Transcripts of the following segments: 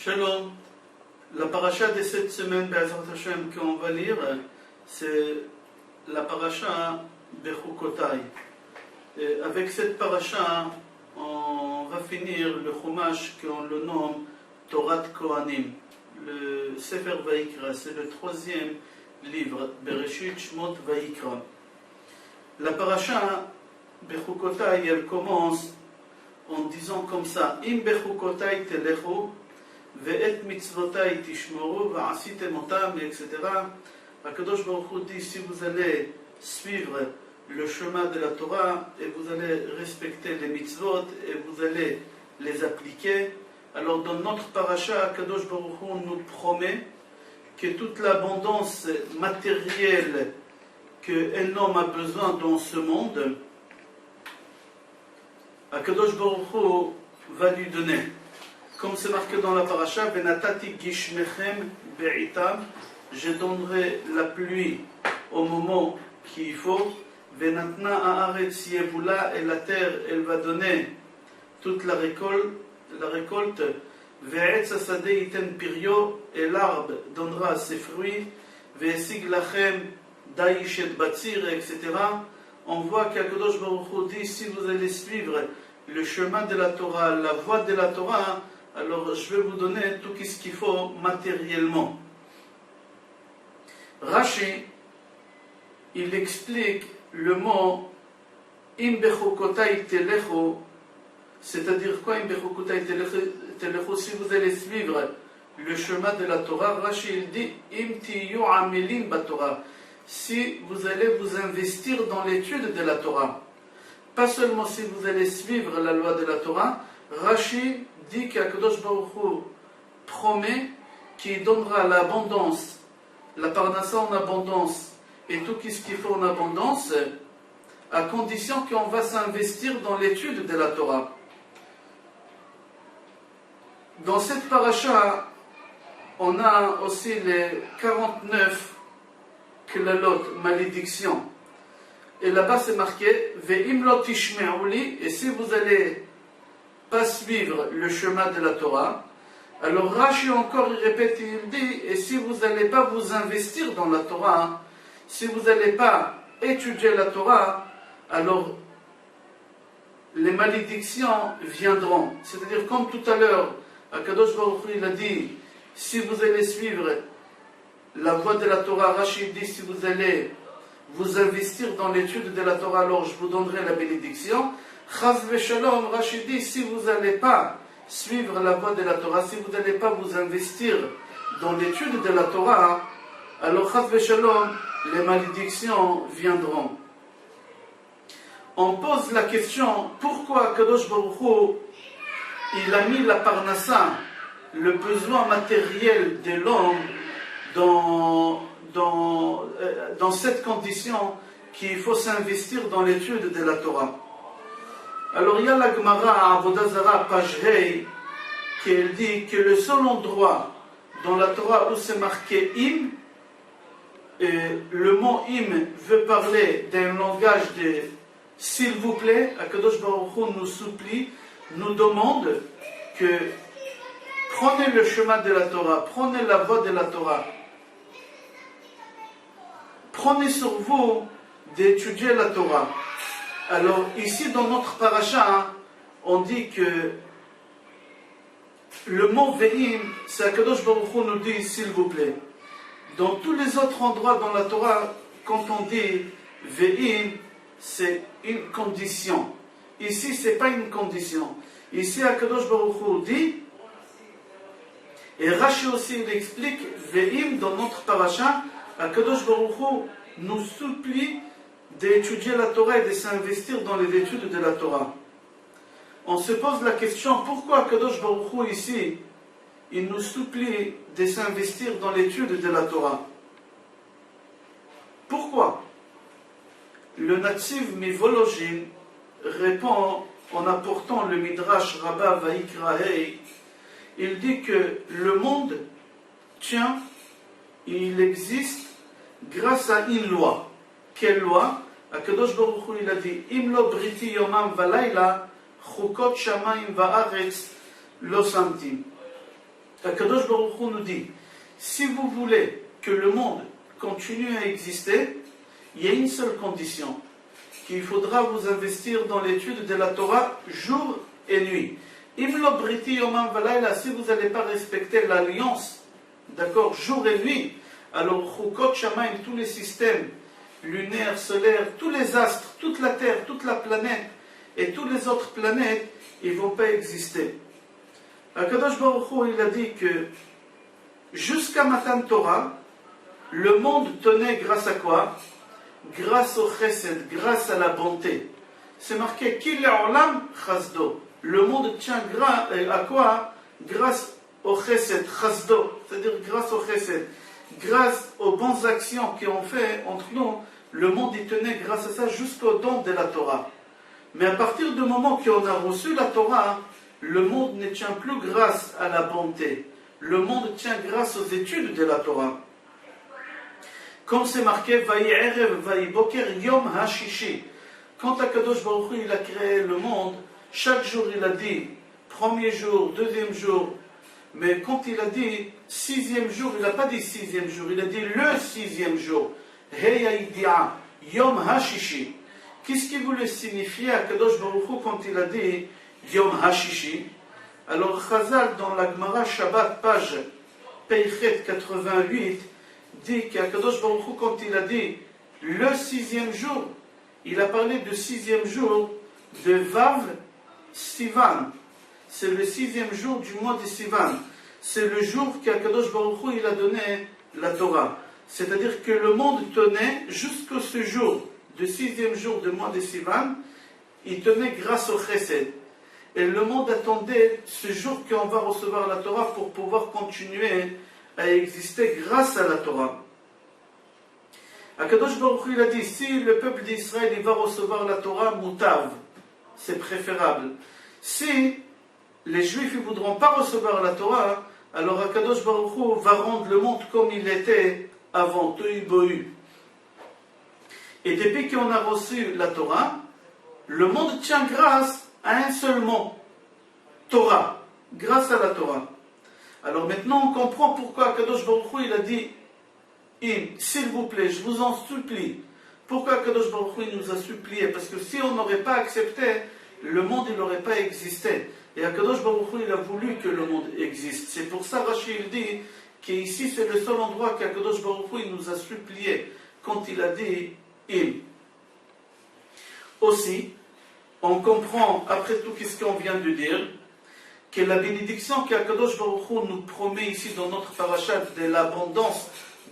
Shalom. La paracha de cette semaine, Be'ezrat Hashem, qu'on va lire, c'est la paracha Bechukotai. Avec cette paracha, on va finir le chumash qu'on le nomme Torat Kohanim, le Sefer Vayikra. C'est le troisième livre, Bereshit Shmot Vayikra. La paracha Bechukotai, elle commence en disant comme ça: Im Bechukotai telechu ve'et mitzvotai tishmoru va'asitem otam, etc. Akadosh Baruch Hu dit: si vous allez suivre le chemin de la Torah et vous allez respecter les mitzvot et vous allez les appliquer, alors dans notre paracha, Akadosh Baruch Hu nous promet que toute l'abondance matérielle qu'un homme a besoin dans ce monde, Akadosh Baruch Hu va lui donner. Comme c'est marqué dans la paracha, Venatati gishmechem be'itam, je donnerai la pluie au moment qu'il faut. Venatna haaretz yevula, et la terre, elle va donner toute la récolte. Ve'etz hasadeh iten piryo, et l'arbre donnera ses fruits. Ve'esig lachem daishet batzir, etc. On voit qu'Akadosh Baruch Hu dit: si vous allez suivre le chemin de la Torah, la voie de la Torah, alors je vais vous donner tout ce qu'il faut matériellement. Rashi, il explique le mot Im bechukotai telechu, c'est-à-dire quoi Im bechukotai telechu? Si vous allez suivre le chemin de la Torah, Rashi il dit Im tiyu amelim batorah, si vous allez vous investir dans l'étude de la Torah. Pas seulement si vous allez suivre la loi de la Torah, Rashi dit qu'Akadosh Baruch Hu promet qu'il donnera l'abondance, la parnassa en abondance et tout ce qu'il faut en abondance, à condition qu'on va s'investir dans l'étude de la Torah. Dans cette paracha, on a aussi les 49 klalot, malédictions. Et là-bas c'est marqué Ve'im lo tishme'u li, et si vous allez pas suivre le chemin de la Torah, alors Rashi encore il répète, il dit: et si vous n'allez pas vous investir dans la Torah, si vous n'allez pas étudier la Torah, alors les malédictions viendront. C'est-à-dire, comme tout à l'heure, Akadosh Baruch Hu il a dit: si vous allez suivre la voie de la Torah, Rashi dit: si vous allez vous investir dans l'étude de la Torah, alors je vous donnerai la bénédiction. Chaz v'shalom, Rashi dit: si vous n'allez pas suivre la voie de la Torah, si vous n'allez pas vous investir dans l'étude de la Torah, alors Chaz v'shalom, les malédictions viendront. On pose la question: pourquoi Kadosh Baruch Hu il a mis la parnassa, le besoin matériel de l'homme, dans cette condition qu'il faut s'investir dans l'étude de la Torah? Alors il y a la Gemara à Avodah Zarah, page Hey, qui elle dit que le seul endroit dans la Torah où c'est marqué Im, le mot Im veut parler d'un langage de s'il vous plaît. Akadosh Baruch Hu nous supplie, nous demande que prenez le chemin de la Torah, prenez la voie de la Torah, prenez sur vous d'étudier la Torah. Alors ici dans notre paracha, on dit que le mot Ve'im, c'est Akadosh Baruch Hu nous dit s'il vous plaît. Dans tous les autres endroits dans la Torah, quand on dit Ve'im, c'est une condition. Ici, ce n'est pas une condition. Ici, Akadosh Baruch Hu dit, et Rashi aussi il explique Ve'im dans notre paracha, Akadosh Baruch Hu nous supplie d'étudier la Torah et de s'investir dans les études de la Torah. On se pose la question: pourquoi Kadosh Baruch Hu ici il nous supplie de s'investir dans l'étude de la Torah? Pourquoi? Le Natziv Mivolojin répond en apportant le Midrash Rabbah Vayikra Hey. Il dit que le monde tient, il existe grâce à une loi. Quelle loi? Akadosh Baruch Hu il a dit: Im lo briti yomam valayla chukot shamayim va'aretz lo samtim. Akadosh Baruch Hu nous dit, si vous voulez que le monde continue à exister, il y a une seule condition, qu'il faudra vous investir dans l'étude de la Torah jour et nuit. Imlo briti yomam valayla, si vous n'allez pas respecter l'alliance, d'accord, jour et nuit, alors Chukot Shamayim, tous les systèmes lunaires, solaires, tous les astres, toute la Terre, toute la planète et toutes les autres planètes, ils ne vont pas exister. Akadosh Baruch Hu, il a dit que jusqu'à Matan Torah, le monde tenait grâce à quoi? Grâce au chesed, grâce à la bonté. C'est marqué Kil Olam Chasdo. Le monde tient à quoi? Grâce au chesed, Chasdo, c'est-à-dire grâce au chesed, grâce aux bonnes actions qu'on fait entre nous, le monde y tenait grâce à ça jusqu'au don de la Torah. Mais à partir du moment qu'on a reçu la Torah, le monde ne tient plus grâce à la bonté. Le monde tient grâce aux études de la Torah. Comme c'est marqué, Vayi Erev, Vayi Boker, Yom HaShishi. Quand Akadosh Baruch Hu, il a créé le monde, chaque jour il a dit, premier jour, deuxième jour, mais quand il a dit sixième jour, il n'a pas dit sixième jour, il a dit le sixième jour. Heya Idia, Yom HaShishi. Qu'est-ce qu'il voulait signifier Akadosh Baruch Hu quand il a dit Yom HaShishi? Alors Chazal dans la Gemara Shabbat, page Peichet 88, dit qu'Akadosh Baruch Hu, quand il a dit le sixième jour, il a parlé du sixième jour de Vav Sivan. C'est le sixième jour du mois de Sivan. C'est le jour qu'Akadosh Baruch Hu, il a donné la Torah. C'est-à-dire que le monde tenait jusqu'à ce jour, le sixième jour du mois de Sivan, il tenait grâce au Chesed. Et le monde attendait ce jour qu'on va recevoir la Torah pour pouvoir continuer à exister grâce à la Torah. Akadosh Baruch Hu, il a dit, si le peuple d'Israël il va recevoir la Torah, mutav, c'est préférable. Si les Juifs ne voudront pas recevoir la Torah, alors Akadosh Baruch Hu va rendre le monde comme il était avant, Tohu Bohu. Et depuis qu'on a reçu la Torah, le monde tient grâce à un seul mot, Torah, grâce à la Torah. Alors maintenant on comprend pourquoi Akadosh Baruch Hu il a dit s'il vous plaît, je vous en supplie. Pourquoi Akadosh Baruch Hu nous a supplié? Parce que si on n'aurait pas accepté, le monde il n'aurait pas existé. Et Akadosh Baruch Hu il a voulu que le monde existe. C'est pour ça Rashi il dit qu'ici c'est le seul endroit qu'Akadosh Baruch Hu il nous a supplié quand il a dit Aussi, on comprend, après tout ce qu'on vient de dire, que la bénédiction qu'Akadosh Baruch Hu nous promet ici dans notre parashat de l'abondance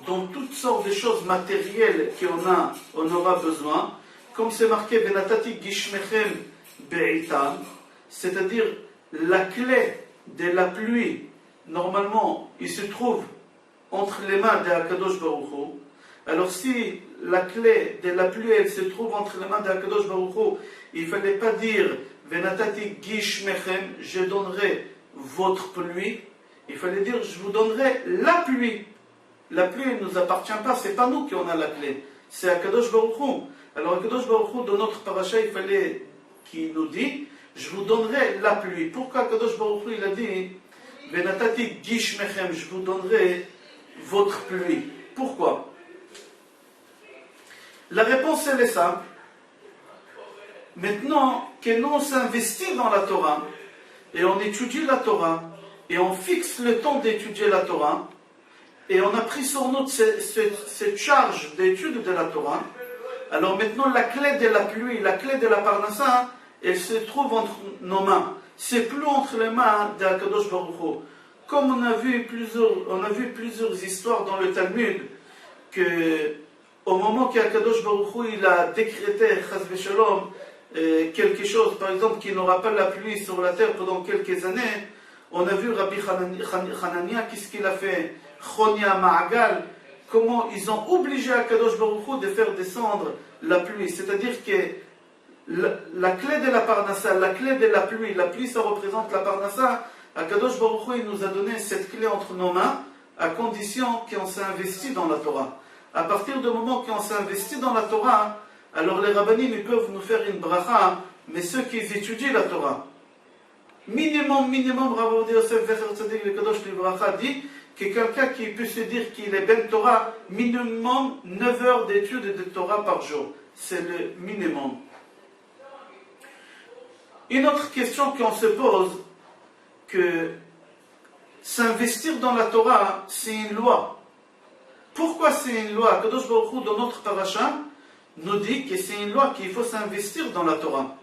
dans toutes sortes de choses matérielles on aura besoin, comme c'est marqué Venatati Gishmechem Be'itam, c'est-à-dire la clé de la pluie, normalement, il se trouve entre les mains d'Akadosh Baruch Hu. Alors si la clé de la pluie, elle se trouve entre les mains d'Akadosh Baruch Hu, il ne fallait pas dire Venatati Gishmechem, je donnerai votre pluie. Il fallait dire je vous donnerai la pluie. La pluie ne nous appartient pas, c'est pas nous qui en a la clé, c'est Akadosh Baruch Hu. Alors Akadosh Baruch Hu, dans notre paracha, il fallait qu'il nous dise je vous donnerai la pluie. Pourquoi Akadosh Baruch Hu il a dit Venatati Gishmechem, je vous donnerai votre pluie? Pourquoi? La réponse elle est simple. Maintenant que nous on s'investit dans la Torah et on étudie la Torah et on fixe le temps d'étudier la Torah et on a pris sur nous cette charge d'étude de la Torah, alors maintenant la clé de la pluie, la clé de la parnassa, elle se trouve entre nos mains. C'est plus entre les mains d'Akadosh Baruch Hu. Comme on a vu plusieurs histoires dans le Talmud, que au moment qu'Akadosh Baruch Hu il a décrété Chas v'Shalom quelque chose, par exemple qu'il n'aura pas la pluie sur la terre pendant quelques années, on a vu Rabbi Hanania, qu'est-ce qu'il a fait, Chonia Ma'agal, comment ils ont obligé Akadosh Baruch Hu de faire descendre la pluie. C'est-à-dire que la clé de la parnassa, la clé de la pluie ça représente la parnassa. Akadosh Baruch Hu il nous a donné cette clé entre nos mains à condition qu'on s'est investi dans la Torah. À partir du moment qu'on s'est investi dans la Torah, alors les rabbinim ils peuvent nous faire une bracha, mais ceux qui étudient la Torah. minimum, Rav Ovadia Yosef Zecher Tzadik Vekadosh Livracha dit que quelqu'un qui peut se dire qu'il est Ben Torah, minimum 9 heures d'études de Torah par jour. C'est le minimum. Une autre question qu'on se pose, que s'investir dans la Torah, c'est une loi. Pourquoi c'est une loi? Kadosh Baruch Hu, dans notre paracha, nous dit que c'est une loi qu'il faut s'investir dans la Torah.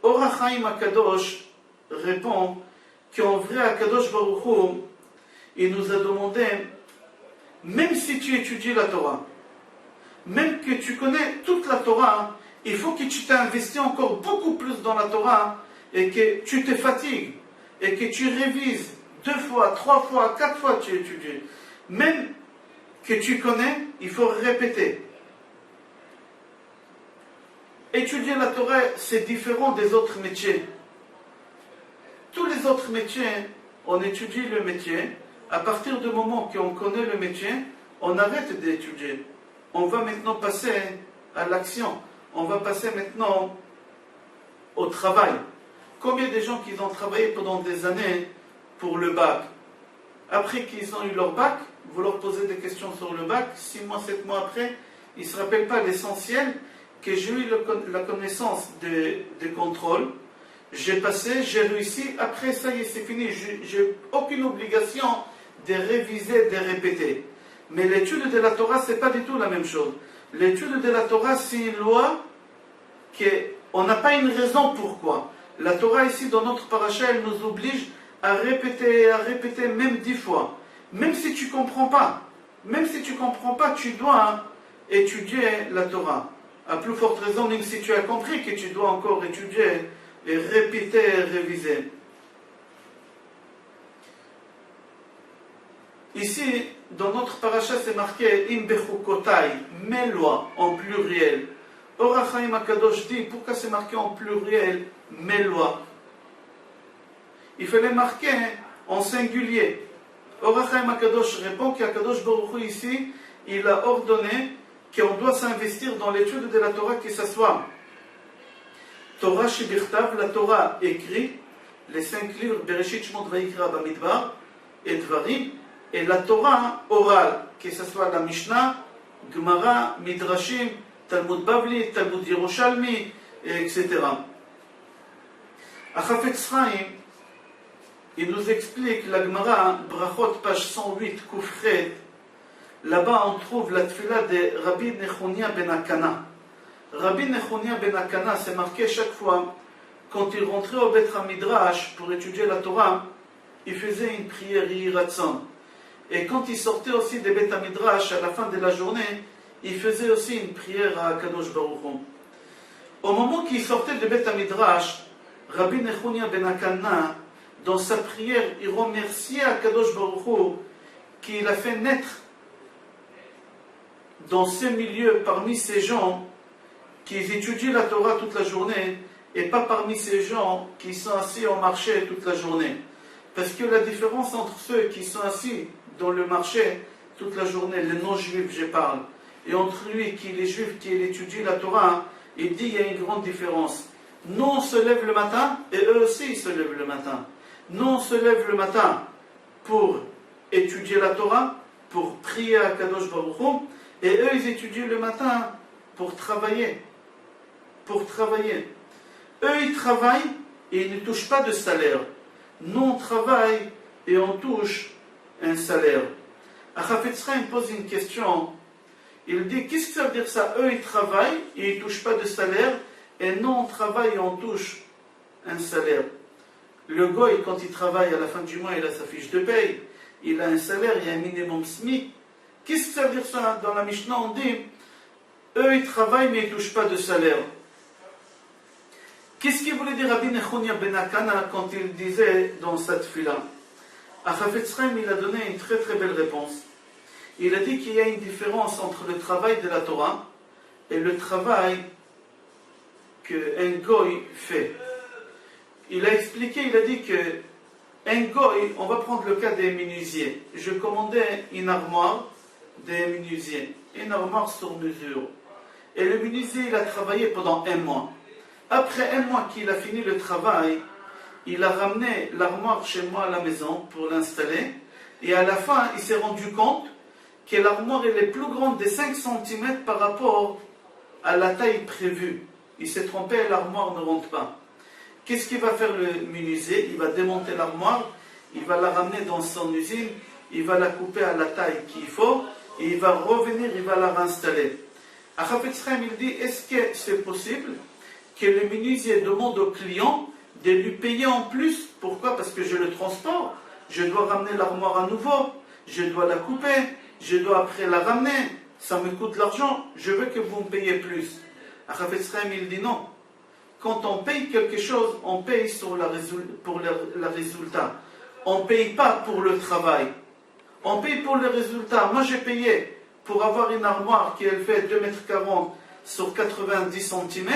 Or HaChaim HaKadosh répond qu'en vrai, HaKadosh Baruch Hu, il nous a demandé, même si tu étudies la Torah, même que tu connais toute la Torah, il faut que tu t'investis encore beaucoup plus dans la Torah et que tu te fatigues et que tu révises 2 fois, 3 fois, 4 fois tu étudies. Même que tu connais, il faut répéter. Étudier la Torah, c'est différent des autres métiers. Tous les autres métiers, on étudie le métier. À partir du moment qu'on connaît le métier, on arrête d'étudier. On va maintenant passer à l'action. On va passer maintenant au travail. Combien de gens qui ont travaillé pendant des années pour le bac? Après qu'ils ont eu leur bac, vous leur posez des questions sur le bac, 6 mois, 7 mois après, ils ne se rappellent pas l'essentiel, que j'ai eu la connaissance des contrôles, j'ai passé, j'ai réussi, après ça y est, c'est fini, j'ai aucune obligation de réviser, de répéter. Mais l'étude de la Torah, ce n'est pas du tout la même chose. L'étude de la Torah, c'est une loi qu'on n'a pas une raison pourquoi. La Torah ici, dans notre paracha, elle nous oblige à répéter même 10 fois. Même si tu ne comprends pas. Même si tu ne comprends pas, tu dois étudier la Torah. À plus forte raison, même si tu as compris que tu dois encore étudier et répéter et réviser. Ici, dans notre paracha, c'est marqué Im bechukotai, mes lois, en pluriel. Or HaChaim HaKadosh dit, pourquoi c'est marqué en pluriel, mes lois? Il fallait marquer en singulier. Or HaChaim HaKadosh répond qu'Akadosh Baruch Hu ici, il a ordonné qu'on doit s'investir dans l'étude de la Torah, que ce soit Torah Shebirtav, la Torah écrite, les 5 livres, Bereshit, Shemot, Vayikra, Bamidbar, et Dvarim, et la Torah orale, que ce soit la Mishnah, Gemara, Midrashim, Talmud Bavli, Talmud Yerushalmi, etc. À Chafetz Chaim, il nous explique la Gemara, Brachot, page 108, Koufret. Là-bas, on trouve la tfila de Rabbi Nechonia ben Akana. Rabbi Nechonia ben Akana, c'est marqué chaque fois, quand il rentrait au Bet HaMidrash pour étudier la Torah, il faisait une prière Yiratzon. Et quand il sortait aussi des Bet HaMidrash à la fin de la journée, il faisait aussi une prière à Kadosh Baruch Hu. Au moment qu'il sortait de Bet HaMidrash, Rabbi Nechonia ben Akana, dans sa prière, il remerciait à Kadosh Baruch Hu qu'il a fait naître dans ces milieux, parmi ces gens qui étudient la Torah toute la journée, et pas parmi ces gens qui sont assis au marché toute la journée. Parce que la différence entre ceux qui sont assis dans le marché toute la journée, les non-juifs, je parle, et entre lui qui est les juifs qui étudient la Torah, il dit il y a une grande différence. Nous on se lève le matin, et eux aussi ils se lèvent le matin. Nous on se lève le matin pour étudier la Torah, pour prier à Kadosh Baruch Hu, et eux, ils étudient le matin pour travailler. Pour travailler. Eux, ils travaillent et ils ne touchent pas de salaire. Nous, on travaille et on touche un salaire. Chafetz Chaim pose une question. Il dit, qu'est-ce que ça veut dire ça? Eux, ils travaillent et ils ne touchent pas de salaire. Et nous, on travaille et on touche un salaire. Le goy, quand il travaille à la fin du mois, il a sa fiche de paye. Il a un salaire, il y a un minimum SMIC. Qu'est-ce que ça veut dire ça? Dans la Mishnah, on dit, eux ils travaillent mais ils ne touchent pas de salaire. Qu'est-ce qu'il voulait dire Rabbi Nechonia ben Akana quand il disait dans cette fila? À Chafetz Chaim, il a donné une très très belle réponse. Il a dit qu'il y a une différence entre le travail de la Torah et le travail qu'un goy fait. Il a expliqué, il a dit que un goy, on va prendre le cas des menuisiers. Je commandais une armoire des menuisiers, une armoire sur mesure. Et le menuisier, il a travaillé pendant 1 mois. Après 1 mois qu'il a fini le travail, il a ramené l'armoire chez moi à la maison pour l'installer, et à la fin, il s'est rendu compte que l'armoire elle est plus grande de 5 cm par rapport à la taille prévue. Il s'est trompé, l'armoire ne rentre pas. Qu'est-ce qu'il va faire le menuisier? Il va démonter l'armoire, il va la ramener dans son usine, il va la couper à la taille qu'il faut, et il va revenir, il va la réinstaller. Chafetz Chaim, il dit, est-ce que c'est possible que le menuisier demande au client de lui payer en plus? Pourquoi? Parce que je le transporte, je dois ramener l'armoire à nouveau, je dois la couper, je dois après la ramener, ça me coûte de l'argent, je veux que vous me payiez plus. Chafetz Chaim, il dit non. Quand on paye quelque chose, on paye pour le résultat. On ne paye pas pour le travail. On paye pour le résultat. Moi, j'ai payé pour avoir une armoire qui elle fait 2,40 m sur 90 cm.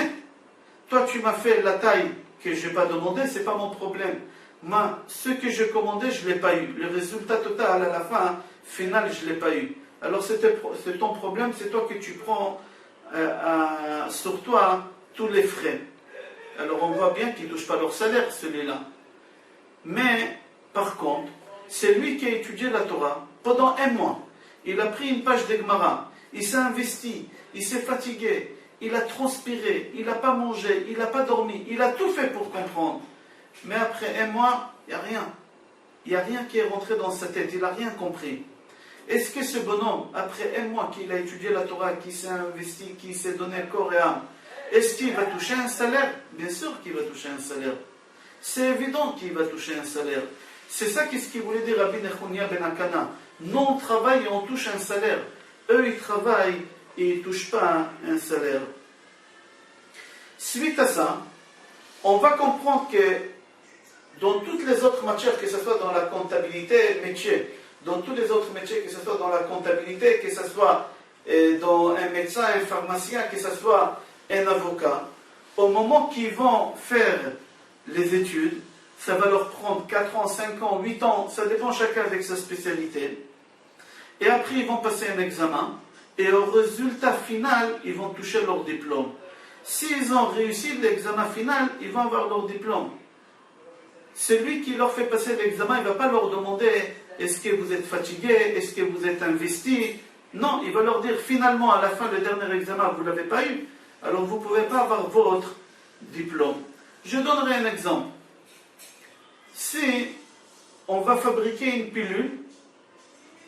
Toi, tu m'as fait la taille que je n'ai pas demandé, ce n'est pas mon problème. Moi, ce que j'ai commandé, je ne l'ai pas eu. Le résultat total à la fin, final, je ne l'ai pas eu. Alors, c'est ton problème, c'est toi que tu prends sur toi tous les frais. Alors, on voit bien qu'ils ne touchent pas leur salaire, celui-là. Mais, par contre, c'est lui qui a étudié la Torah pendant 1 mois. Il a pris une page de Gemara, il s'est investi, il s'est fatigué, il a transpiré, il n'a pas mangé, il n'a pas dormi, il a tout fait pour comprendre. Mais après 1 mois, il n'y a rien. Il n'y a rien qui est rentré dans sa tête, il n'a rien compris. Est-ce que ce bonhomme, après 1 mois qu'il a étudié la Torah, qui s'est investi, qui s'est donné corps et âme, est-ce qu'il va toucher un salaire? Bien sûr qu'il va toucher un salaire. C'est évident qu'il va toucher un salaire. C'est ça qu'est-ce qu'il voulait dire Rabbi Nechunia ben Akana. Nous on travaille et on touche un salaire. Eux ils travaillent et ils ne touchent pas un salaire. Suite à ça, on va comprendre que dans toutes les autres matières, que ce soit dans la comptabilité, métier, dans tous les autres métiers, que ce soit dans la comptabilité, que ce soit dans un médecin, un pharmacien, que ce soit un avocat, au moment qu'ils vont faire les études, ça va leur prendre 4 ans, 5 ans, 8 ans, ça dépend chacun avec sa spécialité. Et après, ils vont passer un examen, et au résultat final, ils vont toucher leur diplôme. S'ils ont réussi l'examen final, ils vont avoir leur diplôme. Celui qui leur fait passer l'examen, il ne va pas leur demander est-ce que vous êtes fatigué, est-ce que vous êtes investi. Non, il va leur dire finalement, à la fin, le dernier examen, vous ne l'avez pas eu, alors vous ne pouvez pas avoir votre diplôme. Je donnerai un exemple. Si on va fabriquer une pilule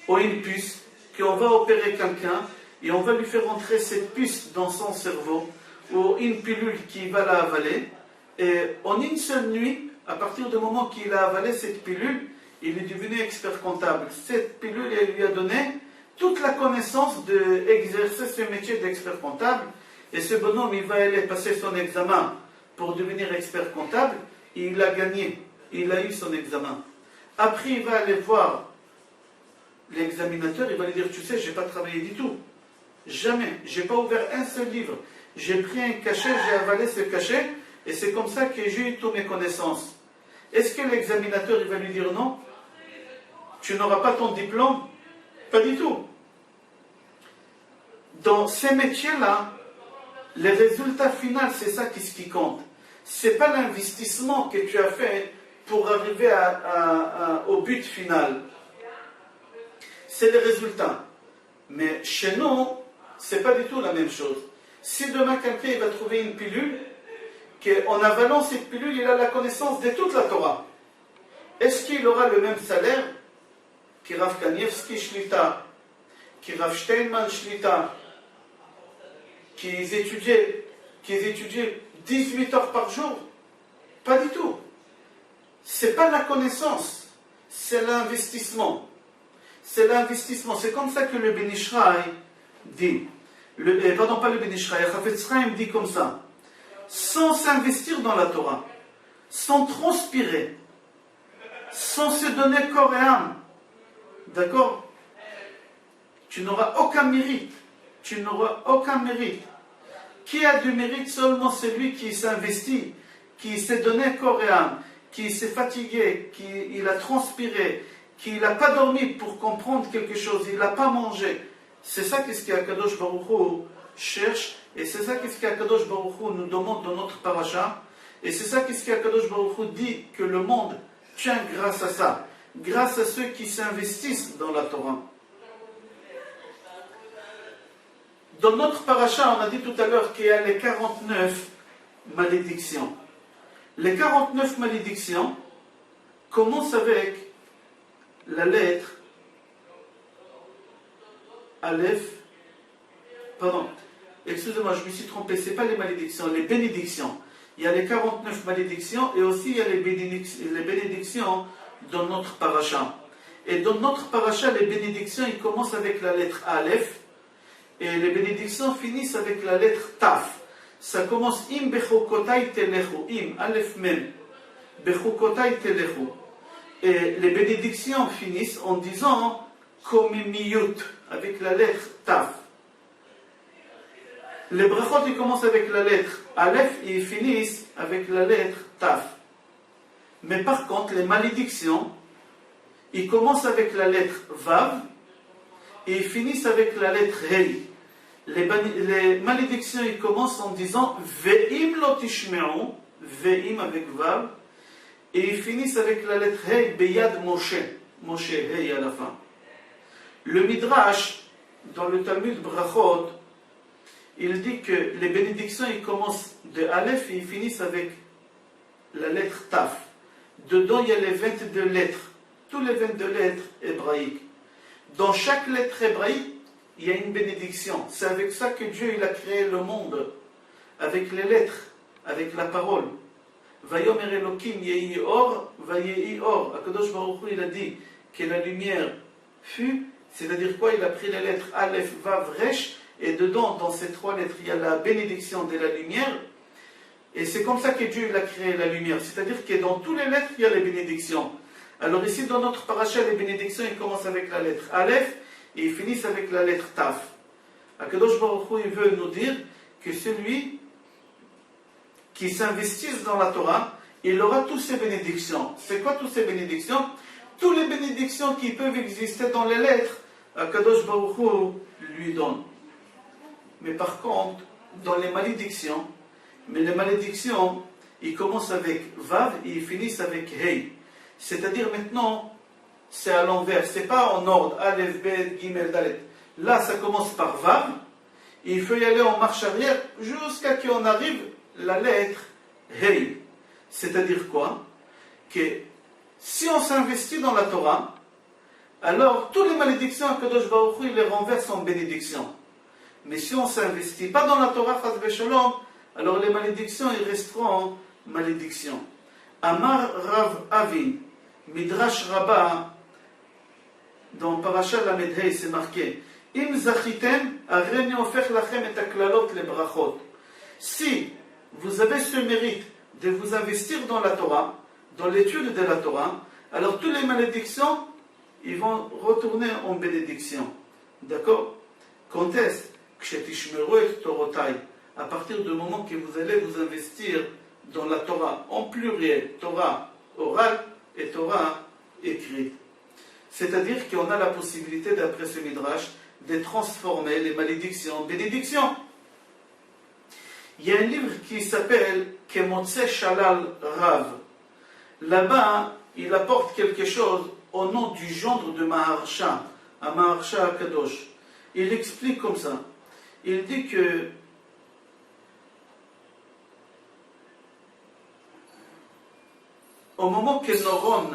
ou une puce, qu'on va opérer quelqu'un et on va lui faire entrer cette puce dans son cerveau, ou une pilule qui va la avaler, et en une seule nuit, à partir du moment qu'il a avalé cette pilule, il est devenu expert comptable. Cette pilule, elle lui a donné toute la connaissance d'exercer ce métier d'expert comptable, et ce bonhomme, il va aller passer son examen pour devenir expert comptable, et il a gagné. Il a eu son examen. Après, il va aller voir l'examinateur, il va lui dire, tu sais, je n'ai pas travaillé du tout. Jamais. Je n'ai pas ouvert un seul livre. J'ai pris un cachet, j'ai avalé ce cachet, et c'est comme ça que j'ai eu toutes mes connaissances. Est-ce que l'examinateur, il va lui dire non? Tu n'auras pas ton diplôme? Pas du tout. Dans ces métiers-là, les résultats finaux, c'est ça qui compte. Ce n'est pas l'investissement que tu as fait pour arriver au but final. C'est les résultats. Mais chez nous, ce n'est pas du tout la même chose. Si demain quelqu'un va trouver une pilule, qu'en avalant cette pilule, il a la connaissance de toute la Torah, est-ce qu'il aura le même salaire que Rav Kanievski Shlita, que Rav Steinman Shlita, qui étudiaient 18 heures par jour? Pas du tout. Ce n'est pas la connaissance, c'est l'investissement. C'est l'investissement. C'est comme ça que le Ben Ishraï dit. Pardon, pas le Ben Ishraï, Chafetz Chaim dit comme ça. Sans s'investir dans la Torah, sans transpirer, sans se donner corps et âme, d'accord? Tu n'auras aucun mérite. Tu n'auras aucun mérite. Qui a du mérite? Seulement celui qui s'investit, qui s'est donné corps et âme, qui s'est fatigué, qui a transpiré, qui n'a pas dormi pour comprendre quelque chose, il n'a pas mangé. C'est ça qu'est-ce qu'Akadosh Baruch Hu cherche, et c'est ça qu'est-ce qu'Akadosh Baruch Hu nous demande dans notre paracha. Et c'est ça qu'est-ce qu'Akadosh Baruch Hu dit que le monde tient grâce à ça, grâce à ceux qui s'investissent dans la Torah. Dans notre paracha, on a dit tout à l'heure qu'il y a les 49 malédictions. Les 49 malédictions commencent avec la lettre Aleph. Pardon, excusez-moi, je me suis trompé, ce n'est pas les malédictions, les bénédictions. Il y a les 49 malédictions et aussi il y a les bénédictions dans notre paracha. Et dans notre paracha, les bénédictions, ils commencent avec la lettre Aleph et les bénédictions finissent avec la lettre Taf. Ça commence Im bechukotai telechu, Im, Aleph Mem, bechukotai telechu. Et les bénédictions finissent en disant Komimiyut, avec la lettre Taf. Les brachot, ils commencent avec la lettre Aleph et ils finissent avec la lettre Taf. Mais par contre, les malédictions, ils commencent avec la lettre Vav et ils finissent avec la lettre Hei. Les malédictions, ils commencent en disant Ve'im lo tishme'u, Ve'im avec Vav, et ils finissent avec la lettre Hei, Beyad Moshe, Moshe, Hei à la fin. Le Midrash, dans le Talmud Brachot, il dit que les bénédictions, ils commencent de Aleph et ils finissent avec la lettre Taf. Dedans, il y a les 22 lettres, tous les 22 lettres hébraïques. Dans chaque lettre hébraïque, il y a une bénédiction. C'est avec ça que Dieu il a créé le monde, avec les lettres, avec la parole. Vayomer Elokim yehi or, vayehi or. Akadosh Baruch Hu, il a dit que la lumière fut, c'est-à-dire quoi? Il a pris les lettres Aleph, Vav, Resh, et dedans, dans ces trois lettres, il y a la bénédiction de la lumière. Et c'est comme ça que Dieu il a créé la lumière. C'est-à-dire que dans toutes les lettres, il y a les bénédictions. Alors ici, dans notre paracha, les bénédictions, ils commencent avec la lettre Aleph et ils finissent avec la lettre Taf. Akadosh Baruch Hu, il veut nous dire que celui qui s'investit dans la Torah, il aura toutes ces bénédictions. C'est quoi toutes ces bénédictions? Toutes les bénédictions qui peuvent exister dans les lettres, Akadosh Baruch Hu lui donne. Mais par contre, dans les malédictions, ils commencent avec Vav et ils finissent avec Hei. C'est-à-dire maintenant, c'est à l'envers, c'est pas en ordre, Aleph, Bet, Gimel, Dalet. Là, ça commence par Vav, et il faut y aller en marche arrière jusqu'à ce qu'on arrive la lettre Hei. C'est-à-dire quoi? Que si on s'investit dans la Torah, alors toutes les malédictions à Kadosh Baruch Hu, il les renverse en bénédictions. Mais si on ne s'investit pas dans la Torah, Chas v'Shalom, alors les malédictions, ils resteront en malédictions. Amar Rav Avin, Midrash Rabbah, dans Parashat Lamed Hei, c'est marqué Im zachitem, areni ofech lachem et aklalot le brachot. Si vous avez ce mérite de vous investir dans la Torah, dans l'étude de la Torah, alors toutes les malédictions, ils vont retourner en bénédiction. D'accord? Quand est-ce? À partir du moment que vous allez vous investir dans la Torah en pluriel, Torah orale et Torah écrite. C'est-à-dire qu'on a la possibilité, d'après ce Midrash, de transformer les malédictions en bénédictions. Il y a un livre qui s'appelle Kemotse Shalal Rav. Là-bas, il apporte quelque chose au nom du gendre de Maharsha, à Maharsha Kadosh. Il explique comme ça. Il dit que au moment que Noron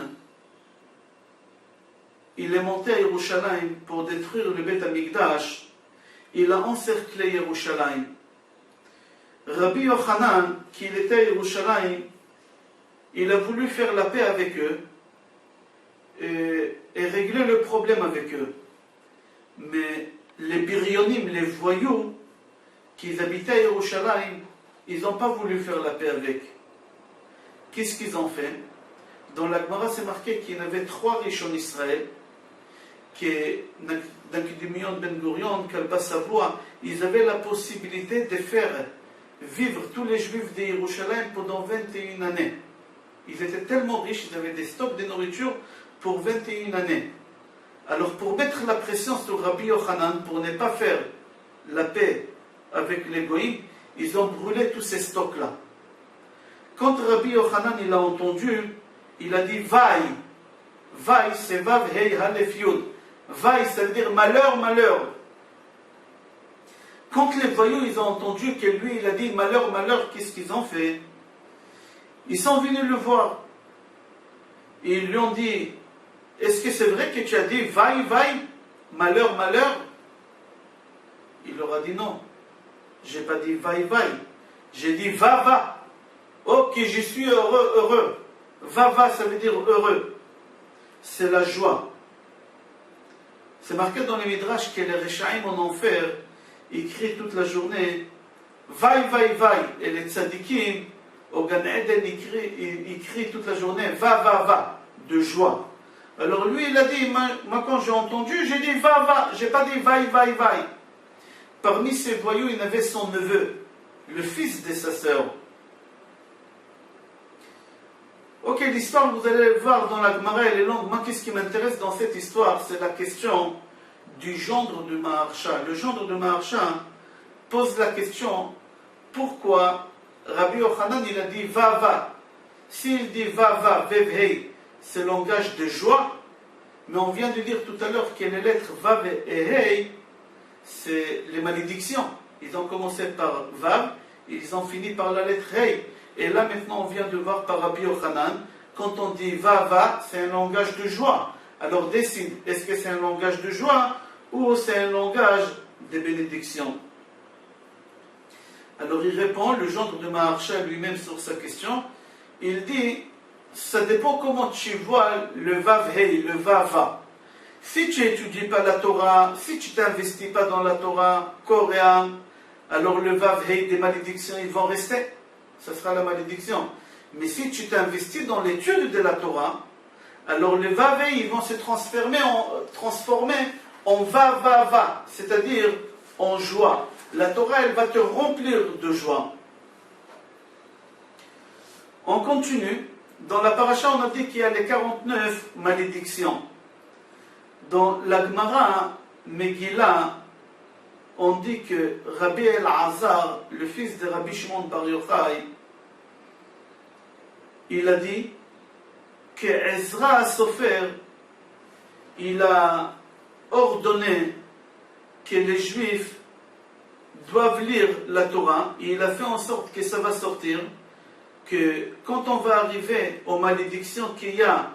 il est monté à Yerushalayim pour détruire le Beth Amikdash, il a encerclé Yerushalayim. Rabbi Yochanan, qui était à Yerushalayim, il a voulu faire la paix avec eux et régler le problème avec eux. Mais les biryonim, les voyous qui habitaient à Yerushalayim, ils n'ont pas voulu faire la paix avec. Qu'est-ce qu'ils ont fait? Dans la Gemara, c'est marqué qu'il y en avait 3 riches en Israël, qui Nakdimion Ben Gurion, Kalba Savoie, ils avaient la possibilité de faire vivre tous les Juifs de Yerushalayim pendant 21 années. Ils étaient tellement riches, ils avaient des stocks de nourriture pour 21 années. Alors pour mettre la pression sur Rabbi Yochanan, pour ne pas faire la paix avec les Goïms, ils ont brûlé tous ces stocks-là. Quand Rabbi Yochanan il a entendu, il a dit Vaï. Vaï, c'est Vav Hei Halef Yud. Vaï, ça veut dire malheur, malheur. Quand les voyous ils ont entendu que lui il a dit malheur, malheur, qu'est-ce qu'ils ont fait? Ils sont venus le voir. Et ils lui ont dit est-ce que c'est vrai que tu as dit vaï, vaï, malheur, malheur? Il leur a dit non. J'ai pas dit vaï, vaï. J'ai dit va, va. Ok, je suis heureux, heureux. Va, va, ça veut dire heureux. C'est la joie. C'est marqué dans les Midrash que les Rechaim en enfer, ils crient toute la journée vaï, vaï, vaï. Et les Tzadikim, au Gan Eden, ils crient toute la journée va, va, va, de joie. Alors lui, il a dit, moi quand j'ai entendu, j'ai dit va, va. J'ai pas dit vaï, vaï, vaï. Parmi ces voyous, il y avait son neveu, le fils de sa sœur. Ok, l'histoire, vous allez voir dans la Gemara, elle est longue. Moi, qu'est-ce qui m'intéresse dans cette histoire? C'est la question du gendre de Maharsha. Le gendre de Maharsha pose la question, pourquoi Rabbi Yochanan, il a dit va, va. S'il dit va, va, vev, hei, c'est langage de joie, mais on vient de dire tout à l'heure que les lettres vav et hei, c'est les malédictions. Ils ont commencé par vav, ils ont fini par la lettre hei. Et là maintenant on vient de voir par Rabbi Yochanan, quand on dit va, va, c'est un langage de joie. Alors décide, est-ce que c'est un langage de joie ou c'est un langage de bénédiction? Alors il répond, le gendre de Maharsha lui-même sur sa question, il dit, ça dépend comment tu vois le vav hei, le va, va. Si tu n'étudies pas la Torah, si tu ne t'investis pas dans la Torah, corps et âme, alors le vav hei des malédictions, ils vont rester. Ça sera la malédiction. Mais si tu t'investis dans l'étude de la Torah, alors les vav hei, ils vont se transformer en va, va, va, c'est-à-dire en joie. La Torah, elle va te remplir de joie. On continue. Dans la paracha, on a dit qu'il y a les 49 malédictions. Dans la Gemara, Megillah, on dit que Rabbi El-Azar, le fils de Rabbi Shimon Bar Yochai, il a dit que Ezra Sofer, il a ordonné que les Juifs doivent lire la Torah, et il a fait en sorte que ça va sortir, que quand on va arriver aux malédictions qu'il y a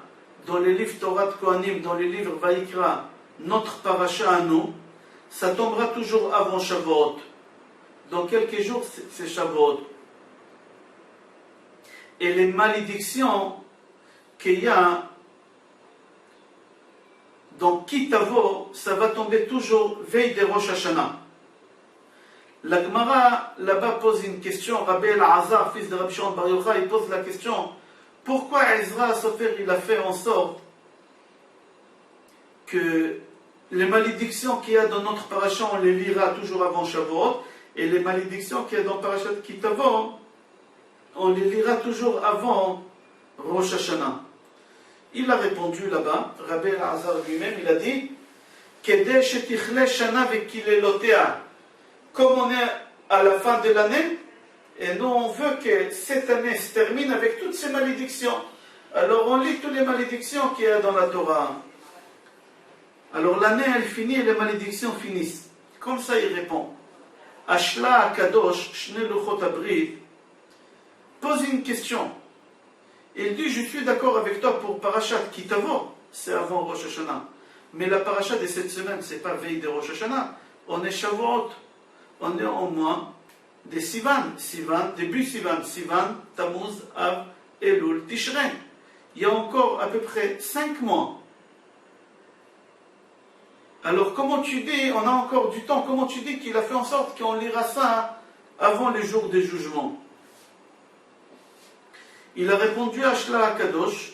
dans les livres Torah de Kohanim, dans les livres Vaïkra, notre paracha à nous, ça tombera toujours avant Shavuot. Dans quelques jours, c'est Shavuot. Et les malédictions qu'il y a dans Kitavo, ça va tomber toujours veille de Rosh Hashanah. La Gemara là-bas pose une question. Rabbi El-Azar, fils de Rabbi Shimon Bar Yochai, il pose la question, pourquoi Ezra Sofer il a fait en sorte que les malédictions qu'il y a dans notre paracha, on les lira toujours avant Shavuot, et les malédictions qu'il y a dans Parashat Kitavo, on les lira toujours avant Rosh Hashanah. Il a répondu là-bas, Rabbi El-Azar lui-même, il a dit Kedei shetichle shana vekilelotea. Comme on est à la fin de l'année, et nous on veut que cette année se termine avec toutes ces malédictions. Alors on lit toutes les malédictions qu'il y a dans la Torah. Alors l'année elle finit et les malédictions finissent. Comme ça il répond. Ashla Kadosh Shne Luchot Abrit pose une question. Il dit, je suis d'accord avec toi pour Parashat Kitavo, c'est avant Rosh Hashanah. Mais la Parashat de cette semaine, c'est pas veille de Rosh Hashanah. On est Shavuot. On est au mois de Sivan. Sivan, début Sivan. Sivan, Tammuz, Av, Elul, Tishrei. Il y a encore à peu près 5 mois. Alors comment tu dis, on a encore du temps, comment tu dis qu'il a fait en sorte qu'on lira ça avant les jours des jugements? Il a répondu à Shla Kadosh.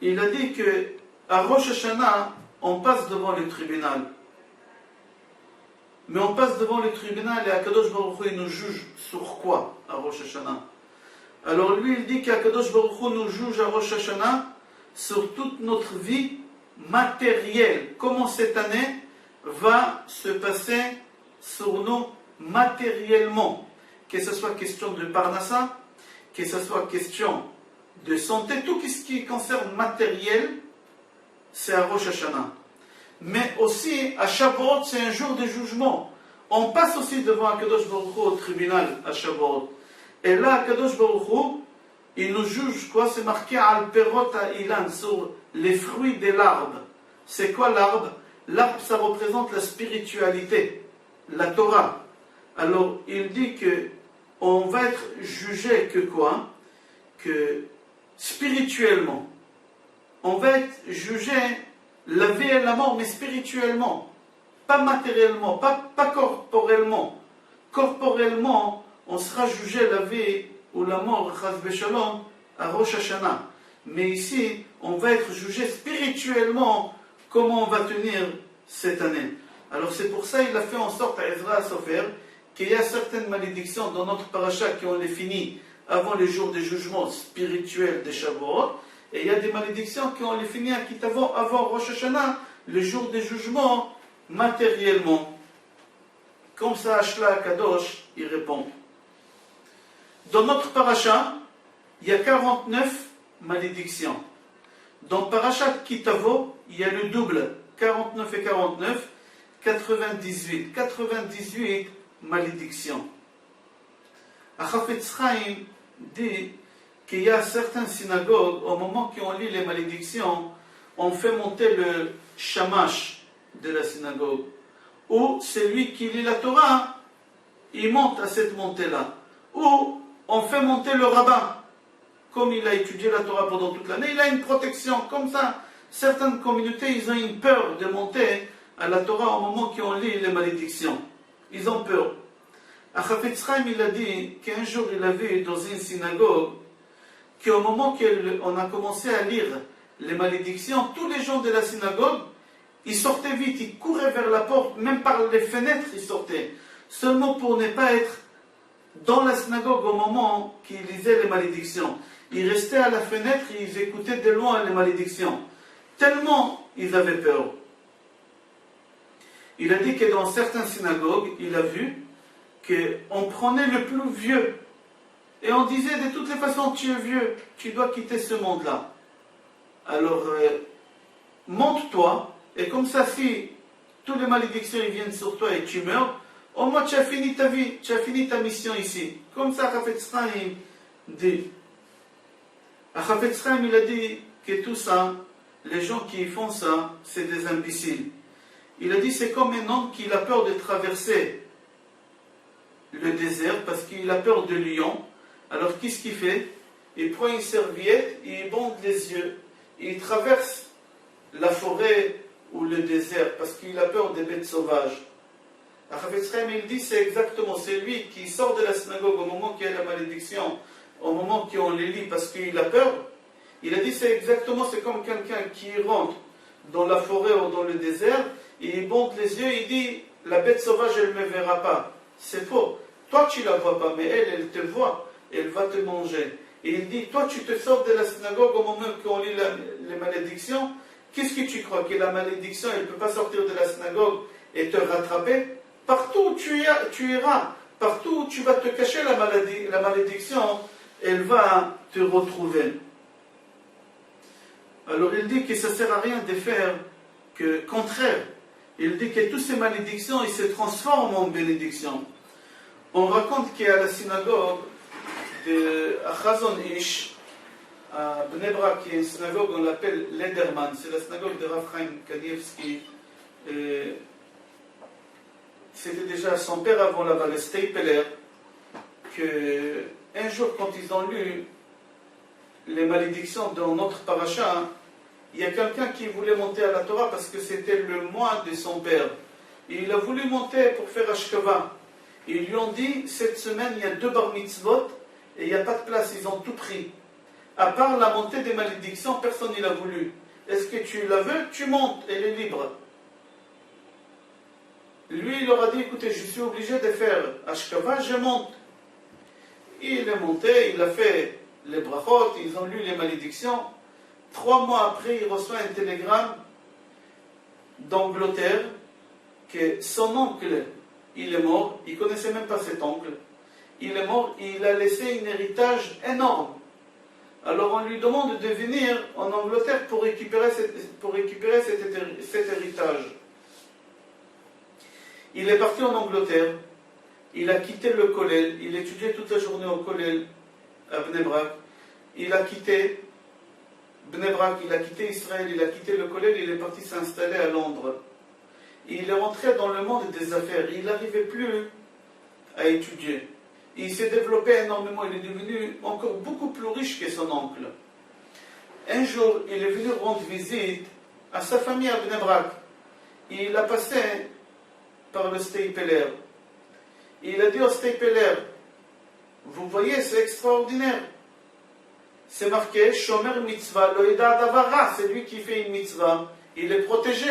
Il a dit que à Rosh Hashanah, on passe devant le tribunal. Mais on passe devant le tribunal et Akadosh Baruch Hu, il nous juge sur quoi à Rosh Hashanah? Alors lui, il dit qu'Akadosh Baruch Hu nous juge à Rosh Hashanah sur toute notre vie matérielle. Comment cette année va se passer sur nous matériellement? Que ce soit question de Parnassa, que ce soit question de santé, tout ce qui concerne matériel, c'est à Rosh Hashanah. Mais aussi, à Shavuot, c'est un jour de jugement. On passe aussi devant Akadosh Baruch Hu au tribunal à Shavuot. Et là, Akadosh Baruch Hu, il nous juge quoi? C'est marqué Al Perot Ilan, sur les fruits de l'arbre. C'est quoi l'arbre? L'arbre, ça représente la spiritualité, la Torah. Alors, il dit que on va être jugé que quoi? Que spirituellement. On va être jugé la vie et la mort, mais spirituellement. Pas matériellement, pas corporellement. Corporellement, on sera jugé la vie ou la mort, Chas Beshalom, à Rosh Hashanah. Mais ici, on va être jugé spirituellement comment on va tenir cette année. Alors c'est pour ça qu'il a fait en sorte à Ezra Sofer qu'il y a certaines malédictions dans notre paracha qui ont les fini avant les jours des jugements spirituels des Shavuot, et il y a des malédictions qui ont les fini à Kitavo avant Rosh Hashanah, le jour des jugements matériellement. Comme ça, Ashla Kadosh, il répond. Dans notre paracha, il y a 49 malédictions. Dans Parashat Kitavo, il y a le double, 49 et 49, 98. 98 malédictions. Chafetz Chaim dit qu'il y a certaines synagogues, au moment où on lit les malédictions, on fait monter le shamash de la synagogue. Ou celui qui lit la Torah, il monte à cette montée-là. Ou on fait monter le rabbin. Comme il a étudié la Torah pendant toute l'année, il a une protection. Comme ça, certaines communautés, ils ont une peur de monter à la Torah au moment où on lit les malédictions. Ils ont peur. Chafetz Chaim, il a dit qu'un jour, il a vu dans une synagogue qu'au moment qu'on a commencé à lire les malédictions, tous les gens de la synagogue, ils sortaient vite, ils couraient vers la porte, même par les fenêtres, ils sortaient. Seulement pour ne pas être dans la synagogue au moment qu'ils lisaient les malédictions. Ils restaient à la fenêtre et ils écoutaient de loin les malédictions. Tellement ils avaient peur. Il a dit que dans certaines synagogues, il a vu qu'on prenait le plus vieux. Et on disait, de toutes les façons, tu es vieux, tu dois quitter ce monde-là. Alors, monte-toi, et comme ça, si toutes les malédictions ils viennent sur toi et tu meurs, au moins tu as fini ta vie, tu as fini ta mission ici. Comme ça, Chafetz Chaim dit. Chafetz Chaim, il a dit que tout ça, les gens qui font ça, c'est des imbéciles. Il a dit, c'est comme un homme qui a peur de traverser le désert parce qu'il a peur de lions. Alors qu'est-ce qu'il fait? Il prend une serviette, il bande les yeux, et il traverse la forêt ou le désert parce qu'il a peur des bêtes sauvages. Chafetz Chaim, il dit, c'est exactement, c'est lui qui sort de la synagogue au moment qu'il y a la malédiction, au moment qu'on les lit parce qu'il a peur. Il a dit, c'est exactement, c'est comme quelqu'un qui rentre dans la forêt ou dans le désert, et il bande les yeux, et il dit, la bête sauvage, elle ne me verra pas. C'est faux. Toi, tu ne la vois pas, mais elle te voit, elle va te manger. Et il dit, toi, tu te sors de la synagogue au moment qu'on lit les malédictions. Qu'est-ce que tu crois? Que la malédiction, elle ne peut pas sortir de la synagogue et te rattraper? Partout où tu iras, partout où tu vas te cacher la malédiction, elle va te retrouver. Alors il dit que ça ne sert à rien de faire que contraire. Il dit que toutes ces malédictions, ils se transforment en bénédictions. On raconte qu'à la synagogue de Chazon Ish, à Bnei Brak, qui est une synagogue, on l'appelle Lederman, c'est la synagogue de Rav Chaim Kanievski. C'était déjà son père avant là-bas, le Steipeler, qu'un jour, quand ils ont lu les malédictions dans notre paracha, il y a quelqu'un qui voulait monter à la Torah parce que c'était le mois de son père. Et il a voulu monter pour faire Ashkava. Ils lui ont dit, cette semaine, il y a 2 bar mitzvot et il n'y a pas de place, ils ont tout pris. À part la montée des malédictions, personne n'y l'a voulu. Est-ce que tu la veux? Tu montes, elle est libre. Lui, il leur a dit, écoutez, je suis obligé de faire Ashkava, je monte. Il est monté, il a fait les brachot, ils ont lu les malédictions. 3 mois après, il reçoit un télégramme d'Angleterre que son oncle, il est mort, il ne connaissait même pas cet oncle. il est mort, il a laissé un héritage énorme. Alors on lui demande de venir en Angleterre pour récupérer cet héritage. Il est parti en Angleterre, il a quitté le Kollel, il étudiait toute la journée au Kollel à Bnei Brak. Il a quitté Bnei Brak, il a quitté Israël, il a quitté le Kollel, il est parti s'installer à Londres. Il est rentré dans le monde des affaires, il n'arrivait plus à étudier. Il s'est développé énormément, il est devenu encore beaucoup plus riche que son oncle. Un jour, il est venu rendre visite à sa famille à Bnei Brak. Il a passé par le Stapler. Il a dit au Stapler, vous voyez, c'est extraordinaire. C'est marqué, Shomer mitzvah lo yeda davara, c'est lui qui fait une mitzvah. Il est protégé.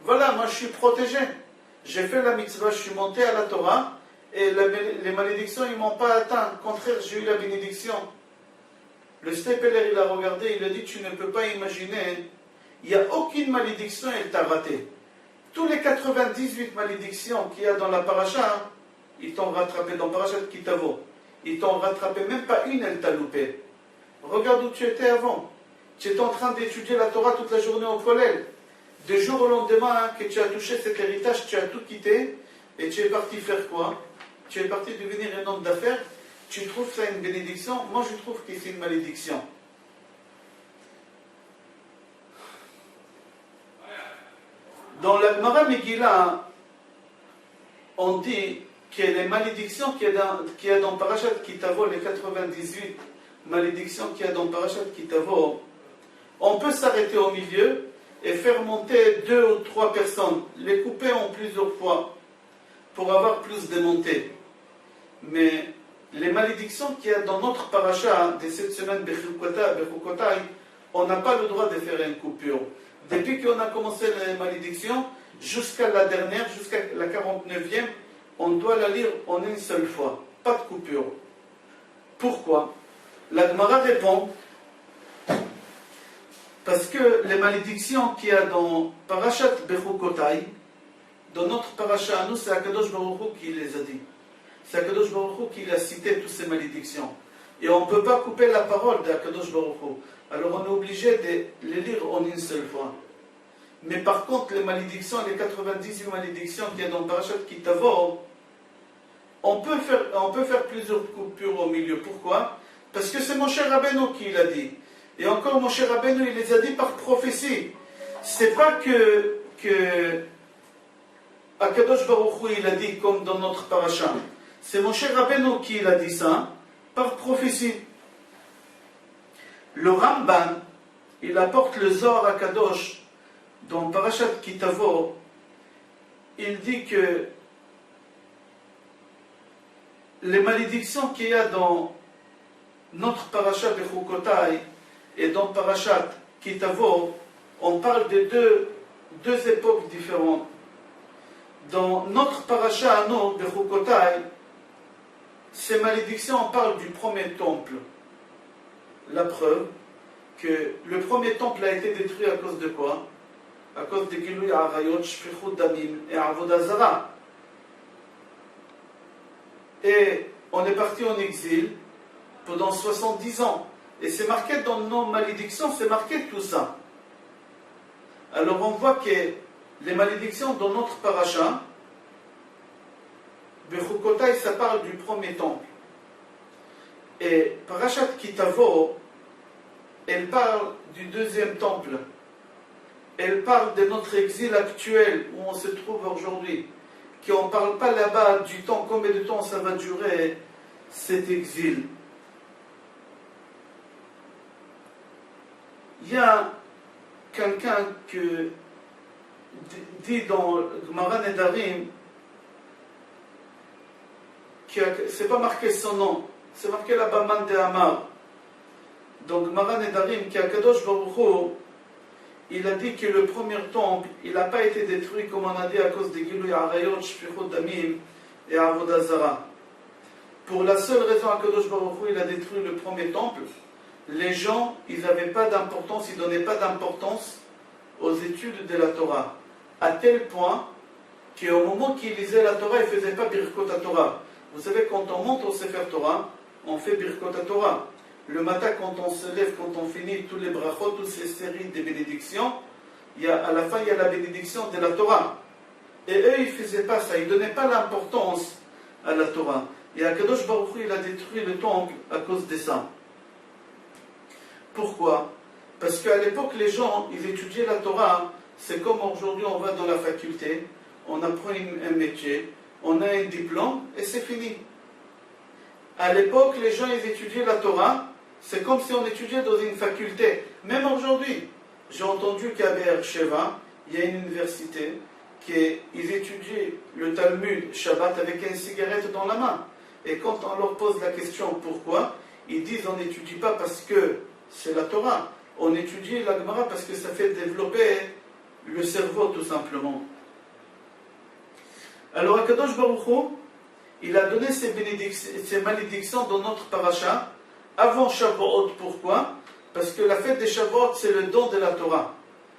Voilà, moi je suis protégé. J'ai fait la mitzvah, je suis monté à la Torah, et les malédictions, ils ne m'ont pas atteint. Au contraire, j'ai eu la bénédiction. Le Stapler, il a regardé, il a dit, tu ne peux pas imaginer, il n'y a aucune malédiction, elle t'a raté. Tous les 98 malédictions qu'il y a dans la paracha, ils t'ont rattrapé dans Parashat Kitavo. Ils t'ont rattrapé, même pas une, elle t'a loupé. Regarde où tu étais avant. Tu étais en train d'étudier la Torah toute la journée au Kollel. Du jour au lendemain que tu as touché cet héritage, tu as tout quitté et tu es parti faire quoi? Tu es parti devenir un homme d'affaires. Tu trouves ça une bénédiction? Moi, je trouve que c'est une malédiction. Dans la Gemara Megillah, on dit que les malédictions qu'il y a dans Parashat Kitavo, les 98 malédictions qu'il y a dans Parashat Kitavo, on peut s'arrêter au milieu et faire monter 2 ou 3 personnes, les couper en plusieurs fois pour avoir plus de montées. Mais les malédictions qu'il y a dans notre paracha de cette semaine, Bechukotai, on n'a pas le droit de faire une coupure. Depuis qu'on a commencé les malédictions, jusqu'à la dernière, jusqu'à la 49e, on doit la lire en une seule fois. Pas de coupure. Pourquoi? La Gemara répond, parce que les malédictions qu'il y a dans Parashat Bechukotai, dans notre paracha à nous, c'est Akadosh Baruch Hu qui les a dit. C'est Akadosh Baruch Hu qui a cité toutes ces malédictions. Et on ne peut pas couper la parole d'Akadosh Baruch Hu. Alors on est obligé de les lire en une seule fois. Mais par contre, les malédictions, les 98 malédictions qu'il y a dans Parashat Kitavo, on peut faire plusieurs coupures au milieu. Pourquoi? Parce que c'est Moshe Rabbeinu qui l'a dit. Et encore, Moshe Rabbeinu, il les a dit par prophétie. C'est pas que Akadosh Baruch Hu, il a dit comme dans notre paracha. C'est Moshe Rabbeinu qui l'a dit ça par prophétie. Le Ramban, il apporte le Zohar HaKadosh dans Parashat Kitavo. Il dit que les malédictions qu'il y a dans notre Parashat Bechukotai et dans Parashat Kitavo, on parle de deux époques différentes. Dans notre Parashat à nous, Bechukotai, ces malédictions, on parle du premier temple. La preuve que le premier temple a été détruit à cause de quoi? À cause de Gilui Arayot, Shfichut Damim et Avodah Zara. Et on est parti en exil pendant 70 ans. Et c'est marqué dans nos malédictions, c'est marqué tout ça. Alors on voit que les malédictions dans notre paracha, Bechukotai, ça parle du premier temple. Et Parashat Kitavo, elle parle du deuxième temple. Elle parle de notre exil actuel où on se trouve aujourd'hui. Qu'on ne parle pas là-bas du temps, combien de temps ça va durer cet exil. Il y a quelqu'un qui dit dans Gemara Nedarim, c'est pas marqué son nom, c'est marqué là-bas Man de Amar. Donc Gemara Nedarim, qui a Kadosh Baruch Hu, il a dit que le premier temple, il n'a pas été détruit, comme on a dit, à cause des Gilui Arayot, Shfichut Damim et Avodah Zara. Pour la seule raison à Kadosh Baruch Hu, il a détruit le premier temple. Les gens, ils n'avaient pas d'importance, ils ne donnaient pas d'importance aux études de la Torah. À tel point qu'au moment qu'ils lisaient la Torah, ils ne faisaient pas Birkot à Torah. Vous savez, quand on monte au Sefer Torah, on fait Birkot Torah. Le matin, quand on se lève, quand on finit tous les brachot, toutes ces séries de bénédictions, à la fin, il y a la bénédiction de la Torah. Et eux, ils ne faisaient pas ça, ils ne donnaient pas l'importance à la Torah. Et Akadosh Baruch Hu, il a détruit le temple à cause de ça. Pourquoi? Parce qu'à l'époque, les gens, ils étudiaient la Torah. C'est comme aujourd'hui, on va dans la faculté, on apprend un métier, on a un diplôme, et c'est fini. À l'époque, les gens, ils étudiaient la Torah, c'est comme si on étudiait dans une faculté. Même aujourd'hui, j'ai entendu qu'à Be'er Sheva, il y a une université, ils étudient le Talmud Shabbat avec une cigarette dans la main. Et quand on leur pose la question pourquoi, ils disent on n'étudie pas parce que c'est la Torah. On étudie la Gemara parce que ça fait développer le cerveau tout simplement. Alors Akadosh Baruch Hu, il a donné ces malédictions dans notre paracha avant Shavuot. Pourquoi? Parce que la fête des Shavuot, c'est le don de la Torah.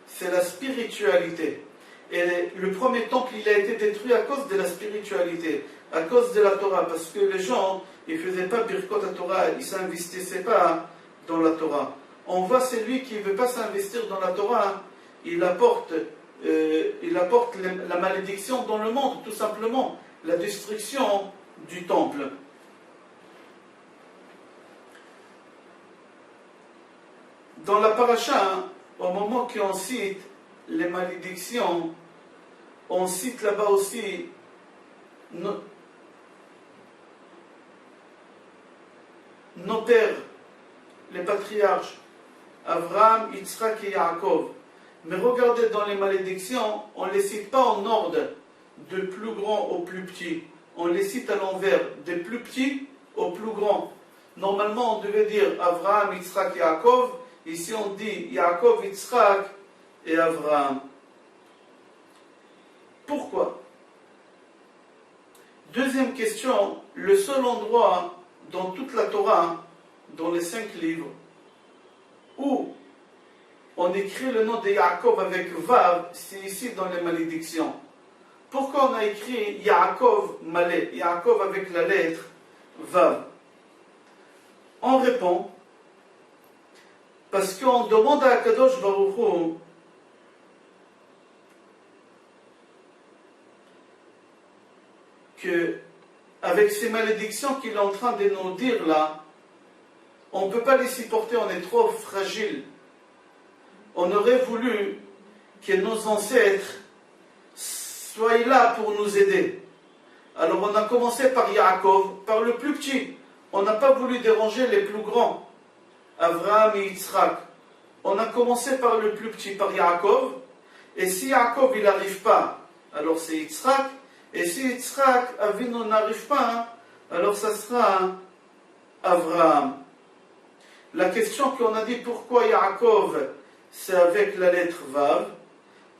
C'est la spiritualité. Et le premier temple, il a été détruit à cause de la spiritualité, à cause de la Torah, parce que les gens, ils ne faisaient pas Birkot Torah, ils ne s'investissaient pas dans la Torah. On voit celui qui ne veut pas s'investir dans la Torah, il apporte la malédiction dans le monde, tout simplement, la destruction du temple. Dans la paracha, au moment qu'on cite les malédictions, on cite là-bas aussi nos pères, les patriarches, Abraham, Yitzhak et Yaakov. Mais regardez, dans les malédictions, on ne les cite pas en ordre, de plus grand au plus petit. On les cite à l'envers, des plus petits au plus grand. Normalement, on devait dire Abraham, Yitzhak et Yaakov. Ici, on dit Yaakov, Yitzhak et Abraham. Pourquoi? Deuxième question, le seul endroit dans toute la Torah, dans les 5 livres, où on écrit le nom de Yaakov avec Vav, c'est ici dans les malédictions. Pourquoi on a écrit Yaakov Malé, Yaakov avec la lettre Vav? On répond, parce qu'on demande à Akadosh Baruch Hu que, avec ces malédictions qu'il est en train de nous dire là, on ne peut pas les supporter, on est trop fragile. On aurait voulu que nos ancêtres soient là pour nous aider. Alors on a commencé par Yaakov, par le plus petit. On n'a pas voulu déranger les plus grands, Abraham et Yitzhak. On a commencé par le plus petit, par Yaakov. Et si Yaakov il n'arrive pas, alors c'est Yitzhak. Et si Yitzhak Avinu n'arrive pas, alors ça sera Abraham. La question qu'on a dit, pourquoi Yaakov, c'est avec la lettre Vav?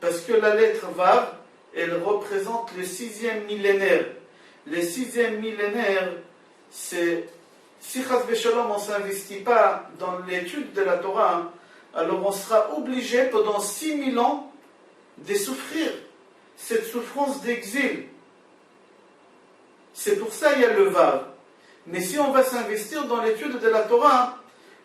Parce que la lettre Vav, elle représente le 6e millénaire. Le 6e millénaire, c'est, si Chas V'Shalom, on ne s'investit pas dans l'étude de la Torah, alors on sera obligé pendant 6000 ans de souffrir cette souffrance d'exil. C'est pour ça qu'il y a le Vav. Mais si on va s'investir dans l'étude de la Torah,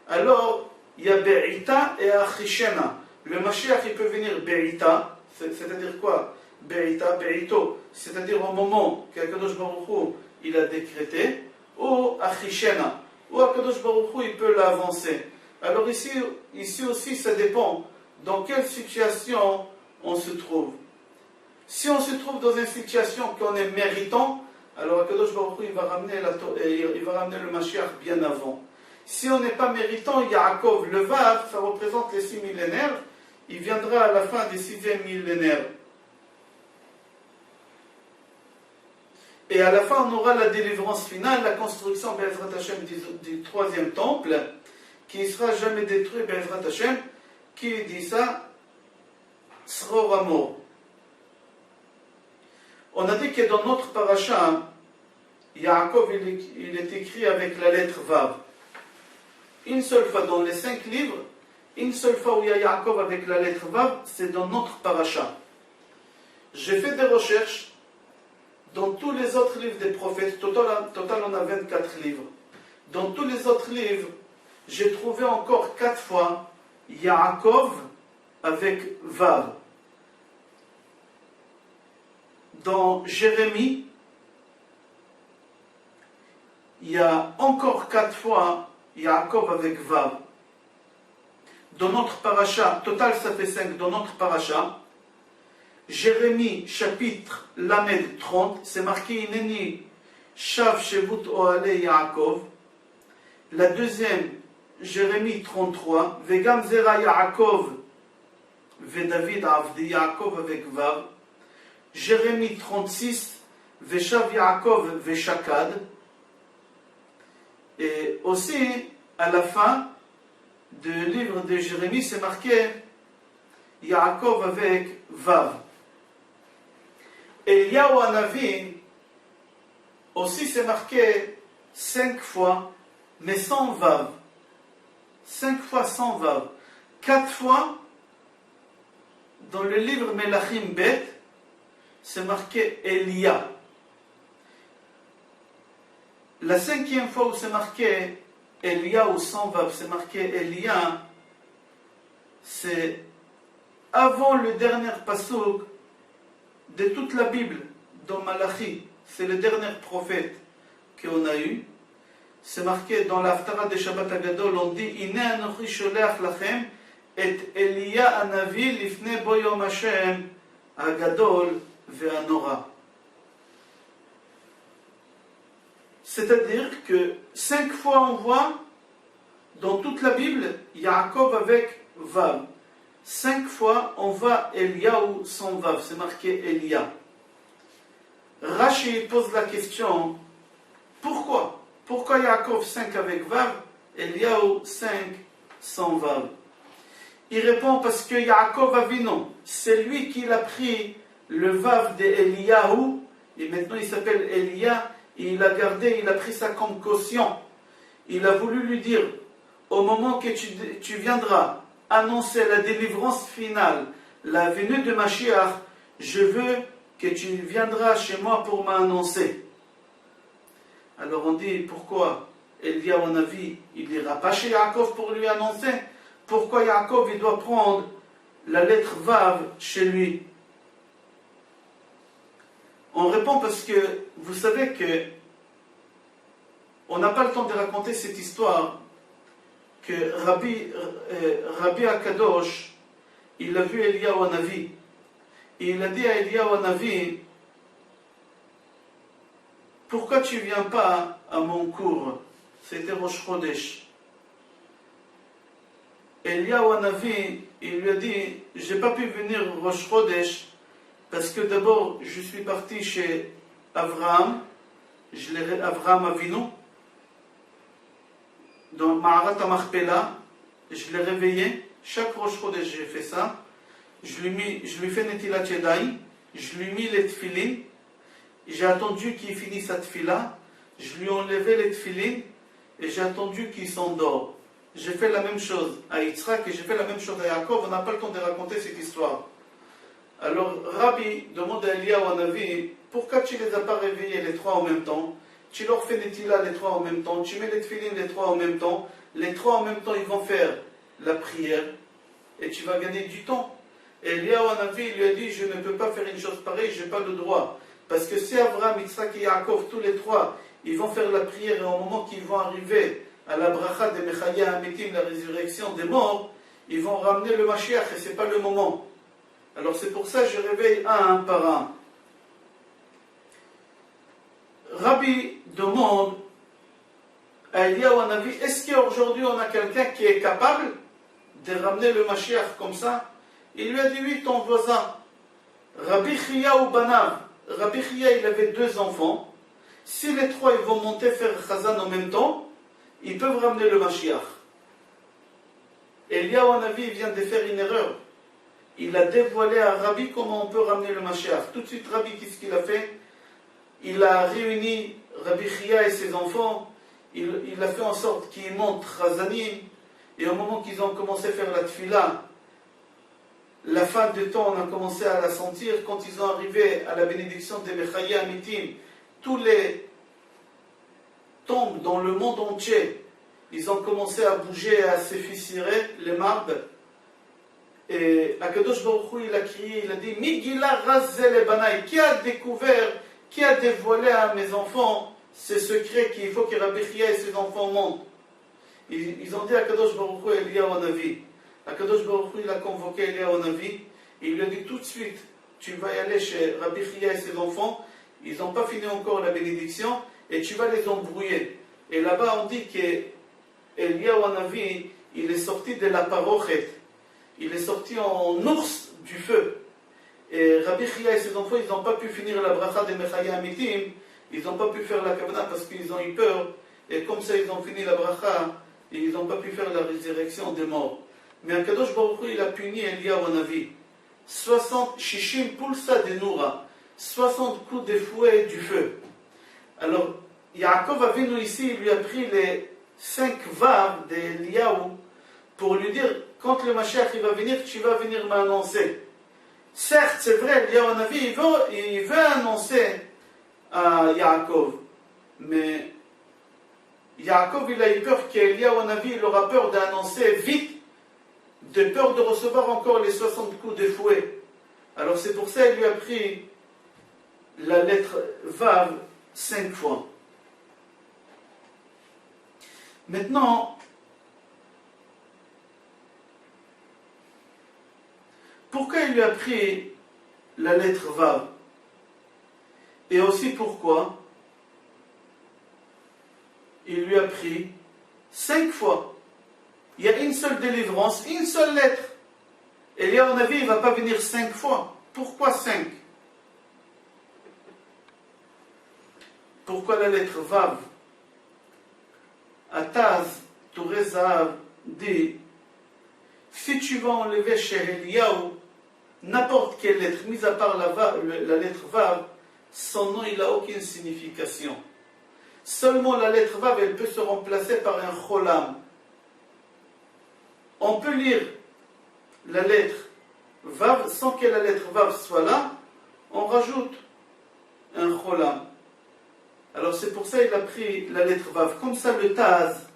alors il y a Be'ita et Achishena. Le Mashiach, il peut venir Be'ita, c'est-à-dire quoi? Be'ita, Be'ito, c'est-à-dire au moment qu'Akadosh Baruch Hu, il a décrété, ou Achishena, ou Akadosh Baruch Hu, il peut l'avancer. Alors ici aussi, ça dépend dans quelle situation on se trouve. Si on se trouve dans une situation qu'on est méritant, alors Akadosh Baruch Hu, il va ramener le Mashiach bien avant. Si on n'est pas méritant, Yaakov, le Vav, ça représente les 6 millénaires, il viendra à la fin des 6e millénaire. Et à la fin, on aura la délivrance finale, la construction Be'ezrat Hashem du 3e temple, qui ne sera jamais détruit, Be'ezrat Hashem. Qui dit ça? Tzror Amor. On a dit que dans notre paracha, Yaakov, il est écrit avec la lettre Vav. Une seule fois dans les 5 livres, une seule fois où il y a Yaakov avec la lettre Vav, c'est dans notre paracha. J'ai fait des recherches Dans tous les autres livres des prophètes, total on a 24 livres. Dans tous les autres livres, j'ai trouvé encore 4 fois Yaakov avec Vav. Dans Jérémie, il y a encore 4 fois Yaakov avec Vav. Dans notre paracha, total ça fait 5, dans notre paracha, Jérémie chapitre Lamed 30, c'est marqué Ineni Shav Shevut Oale Yaakov. La deuxième, Jérémie 33, Vegam Zera Yaakov, Ve David Avdi Yaakov avec Vav. Jérémie 36, Veshav Yaakov Veshakad. Et aussi, à la fin du livre de Jérémie, c'est marqué Yaakov avec Vav. Eliyahu Hanavi, aussi c'est marqué 5 fois, mais sans Vav. 5 fois sans Vav. 4 fois, dans le livre Melachim Bet, c'est marqué Elia. La 5e fois où c'est marqué Elia ou sans Vav, c'est marqué Elia, c'est avant le dernier pasuk de toute la Bible, dans Malachi. C'est le dernier prophète qu'on a eu. C'est marqué dans l'Haftara de Shabbat Agadol, on dit Ine anochi sholeach lachem et Elia Hanavi lifnei bo yom Hashem Agadol ve'anora. C'est-à-dire que 5 fois on voit dans toute la Bible Yaakov avec Vav. 5 fois on voit Eliyahu sans Vav, c'est marqué Elia. Rashi pose la question, pourquoi Yaakov 5 avec Vav, Eliyahu 5 sans Vav? Il répond parce que Yaakov Avinu, c'est lui qui a pris le Vav de Eliyahu, et maintenant il s'appelle Elia, et il a gardé, il a pris ça comme caution. Il a voulu lui dire, au moment que tu viendras annoncer la délivrance finale, la venue de Mashiach, je veux que tu viendras chez moi pour m'annoncer. Alors on dit, pourquoi Eliyahu Hanavi, il n'ira pas chez Yaakov pour lui annoncer? Pourquoi Yaakov, il doit prendre la lettre Vav chez lui? On répond parce que vous savez que on n'a pas le temps de raconter cette histoire que Rabbi Akadosh, il a vu Eliyahu Hanavi et il a dit à Eliyahu Hanavi, pourquoi tu ne viens pas à mon cours? C'était Rosh Chodesh. Eliyahu Hanavi, il lui a dit, j'ai pas pu venir Rosh Chodesh parce que d'abord je suis parti chez Avraham, Avraham Avinu, dans Ma'arat HaMachpelah, je l'ai réveillé, chaque Rosh Chodesh j'ai fait ça, je lui fais Netilat Yadayim, je lui ai mis les tefilin, j'ai attendu qu'il finisse sa tefila, je lui ai enlevé les tefilin et j'ai attendu qu'il s'endort. J'ai fait la même chose à Yitzhak et j'ai fait la même chose à Yaakov, on n'a pas le temps de raconter cette histoire. Alors Rabbi demande à Eliyahu Hanavi, pourquoi tu ne les as pas réveillés les 3 en même temps? Tu leur fais Netila les 3 en même temps, tu mets les tefilin les 3 en même temps, les 3 en même temps ils vont faire la prière et tu vas gagner du temps. Et Eliyahu Hanavi lui a dit, je ne peux pas faire une chose pareille, je n'ai pas le droit. Parce que si Abraham, Yitzhak et Yaakov, tous les 3, ils vont faire la prière et au moment qu'ils vont arriver à la bracha de Mechaya Hametim, la résurrection des morts, ils vont ramener le Mashiach et ce n'est pas le moment. Alors c'est pour ça que je réveille un par un. Rabbi demande à Eliyahu Hanavi, est-ce qu'aujourd'hui on a quelqu'un qui est capable de ramener le Mashiach comme ça? Il lui a dit, oui, ton voisin, Rabbi Chia ou Banav. Rabbi Chia, il avait 2 enfants. Si les 3 ils vont monter faire Chazan en même temps, ils peuvent ramener le Mashiach. Eliyahu Hanavi vient de faire une erreur. Il a dévoilé à Rabbi comment on peut ramener le Mashiach. Tout de suite, Rabbi, qu'est-ce qu'il a fait? Il a réuni Rabbi Chia et ses enfants. Il a fait en sorte qu'ils montent Chazanim. Et au moment qu'ils ont commencé à faire la tefila, la fin des temps, on a commencé à la sentir. Quand ils ont arrivé à la bénédiction des Mechaye Amitim, tous les tombes dans le monde entier, ils ont commencé à bouger, à se fissurer, les marbres. Et Akadosh Baruch Hu, il a crié, il a dit, Migila Razzel Banai, qui a découvert, qui a dévoilé à mes enfants ces secrets qu'il faut que Rabbi Chia et ses enfants montent. Ils ont dit à Akadosh Baruch Hu, Eliyahu Navi. Akadosh Baruch Hu, il a convoqué Eliyahu Navi, et il lui a dit tout de suite, tu vas y aller chez Rabbi Chia et ses enfants, ils n'ont pas fini encore la bénédiction, et tu vas les embrouiller. Et là-bas, on dit que Eliyahu Navi, il est sorti de la parochet. Il est sorti en ours du feu. Et Rabbi Chia et ses enfants, ils n'ont pas pu finir la bracha des Mechaye Amitim, ils n'ont pas pu faire la kavana parce qu'ils ont eu peur. Et comme ça, ils ont fini la bracha, et ils n'ont pas pu faire la résurrection des morts. Mais Akadosh Baruch Hu, il a puni Eliyahu Navi. 60 shishim pulsa de Noura, 60 coups de fouet du feu. Alors, Yaakov Avinu ici, il lui a pris les 5 vaves d'Eliyahu pour lui dire, quand le Mashiach il va venir, tu vas venir m'annoncer. Certes, c'est vrai, Eliyahu Navi, il veut annoncer à Yaakov, mais Yaakov, il a eu peur qu'Eliyahu Navi, il aura peur d'annoncer vite, de peur de recevoir encore les 60 coups de fouet. Alors c'est pour ça qu'il lui a pris la lettre Vav 5 fois. Maintenant, pourquoi il lui a pris la lettre Vav? Et aussi pourquoi il lui a pris 5 fois. Il y a une seule délivrance, une seule lettre. Eliyahu Navi, il ne va pas venir 5 fois. Pourquoi 5? Pourquoi la lettre Vav? Ataz, Tourezav dit, si tu vas enlever chez Eliyahu n'importe quelle lettre, mis à part la lettre Vav, son nom il n'a aucune signification. Seulement la lettre Vav, elle peut se remplacer par un cholam. On peut lire la lettre Vav sans que la lettre Vav soit là, on rajoute un cholam. Alors c'est pour ça qu'il a pris la lettre Vav. Comme ça le Taz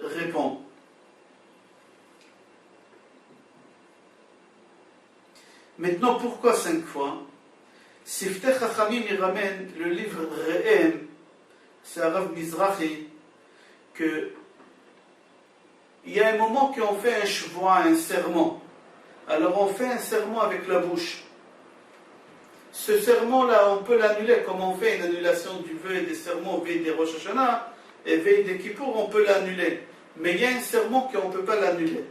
répond. Maintenant, pourquoi 5 fois? Sifteh Chachamim, il ramène le livre Re'em, c'est Arav Mizrahi, que il y a un moment qu'on fait un shvoa, un serment. Alors on fait un serment avec la bouche. Ce serment-là, on peut l'annuler, comme on fait une annulation du vœu et des serments, veille des Rosh Hashanah, et veille des Kippour, on peut l'annuler. Mais il y a un serment qu'on ne peut pas l'annuler.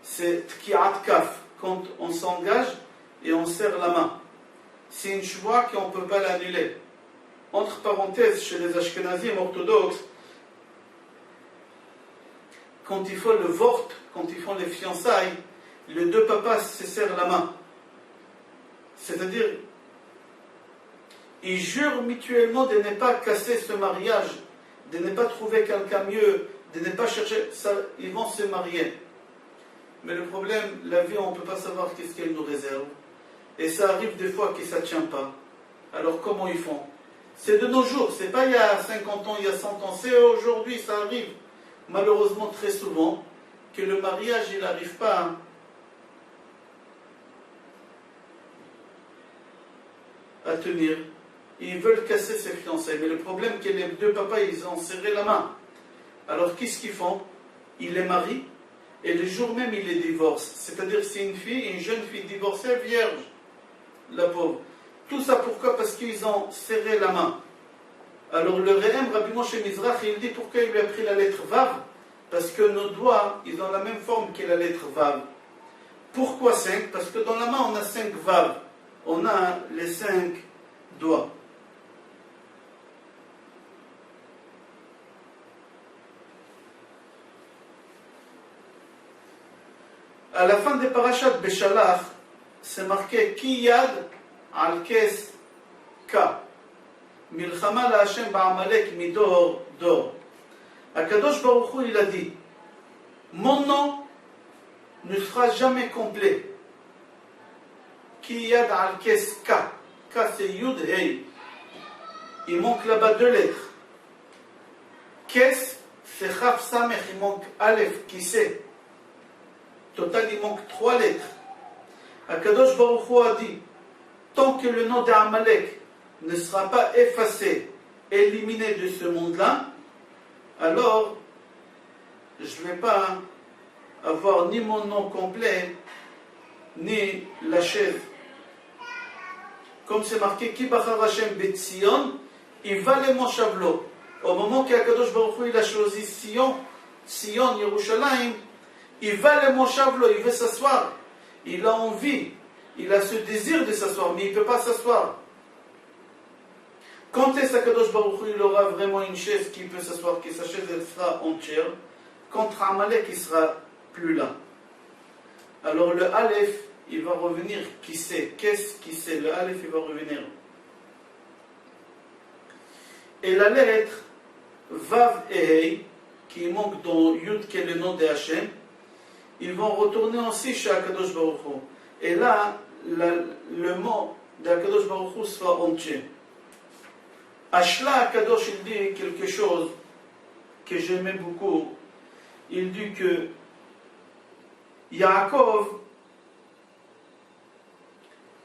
C'est Tki'at Kaf, quand on s'engage et on serre la main. C'est une shvoa qu'on ne peut pas l'annuler. Entre parenthèses, chez les Ashkenazim orthodoxes, quand ils font le vort, quand ils font les fiançailles, les deux papas se serrent la main. C'est-à-dire, ils jurent mutuellement de ne pas casser ce mariage, de ne pas trouver quelqu'un mieux, de ne pas chercher, ça, ils vont se marier. Mais le problème, la vie, on ne peut pas savoir qu'est-ce qu'elle nous réserve. Et ça arrive des fois que ça ne tient pas. Alors comment ils font? C'est de nos jours, c'est pas il y a 50 ans, il y a 100 ans, c'est aujourd'hui, ça arrive. Malheureusement très souvent, que le mariage, il n'arrive pas à tenir. Ils veulent casser ses fiançailles. Mais le problème, c'est que les deux papas, ils ont serré la main. Alors qu'est-ce qu'ils font? Ils les marient, et le jour même, ils les divorcent. C'est-à-dire, c'est une fille, une jeune fille divorcée, vierge, la pauvre. Tout ça pourquoi? Parce qu'ils ont serré la main. Alors le Re'em, Rabbi Moshe Mizrach, il dit pourquoi il lui a pris la lettre Vav? Parce que nos doigts, ils ont la même forme que la lettre Vav. Pourquoi 5? Parce que dans la main, on a 5 Vav. On a les 5 doigts. À la fin des parachats Beshalach, c'est marqué Ki yad al kes ka. Milchama la Hashem ba'amalek midor dor. Akadosh Baruch Hu, il a dit, mon nom ne sera jamais complet qui y a dans le caisse K. K c'est Yud Hei. Il manque là-bas 2 lettres. Caisse c'est Chaf Samech, il manque Aleph, qui c'est. Total, il manque 3 lettres. Akadosh Baruch Hu a dit, tant que le nom d'Amalek ne sera pas effacé, éliminé de ce monde-là, alors je ne vais pas avoir ni mon nom complet, ni la chaise. Comme c'est marqué, Ki bachar Hashem betzion, il va les Moshavlo. Au moment qu'Akadosh Baruch Hu il a choisi Sion, Yerushalayim, il va les Moshavlo, il veut s'asseoir. Il a envie, il a ce désir de s'asseoir, mais il ne peut pas s'asseoir. Quand est-ce qu'Akadosh Baruch Hu il aura vraiment une chaise qui peut s'asseoir, que sa chaise elle sera entière, contre Amalek il sera plus là. Alors le Aleph, il va revenir, qui sait? Qu'est-ce qui sait? Le Aleph, il va revenir. Et la lettre Vav et Hei, qui manque dans Yud, qui est le nom de Hachem, ils vont retourner aussi chez Akadosh Baruch Hu. Et là, le mot d'Akadosh Baruch Hu sera entier. Ashla Akadosh, il dit quelque chose que j'aimais beaucoup. Il dit que Yaakov,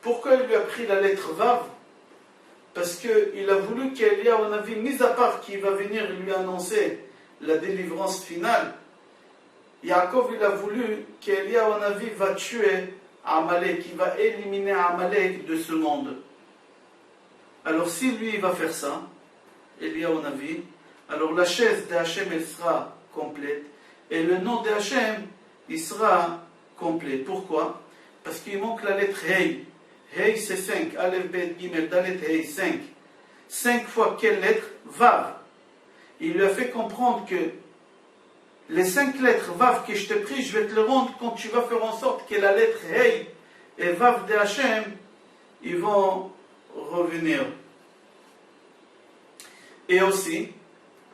pourquoi il lui a pris la lettre Vav? Parce qu'il a voulu qu'Eliyahu Hanavi, mis à part qui va venir lui annoncer la délivrance finale, Yaakov il a voulu qu'Eliyahu Hanavi va tuer Amalek, il va éliminer Amalek de ce monde. Alors si lui il va faire ça, Eliyahu Hanavi, alors la chaise de Hachem elle sera complète et le nom de Hachem il sera complet. Pourquoi? Parce qu'il manque la lettre Hei. Hei c'est 5, Aleph, Bet, Gimel, Dalet, Hei, 5. 5 fois quelle lettre? Vav. Il lui a fait comprendre que les 5 lettres Vav que je t'ai pris, je vais te le rendre quand tu vas faire en sorte que la lettre Hei et Vav de Hachem, ils vont revenir. Et aussi,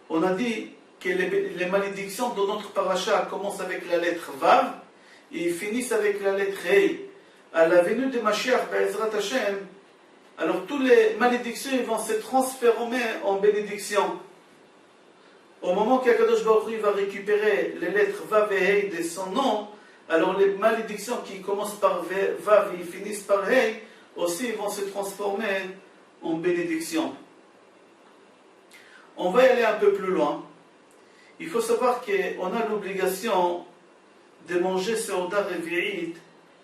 on a dit que les malédictions de notre paracha commencent avec la lettre Vav et finissent avec la lettre Hei. À la venue de Mashiach, Be'ezrat Hashem, alors toutes les malédictions ils vont se transformer en bénédictions. Au moment qu'Akadosh Baruch Hu va récupérer les lettres Vav et Hei de son nom, alors les malédictions qui commencent par Vav et finissent par Hei, aussi vont se transformer en bénédictions. On va y aller un peu plus loin. Il faut savoir qu'on a l'obligation de manger Seuda Revi'it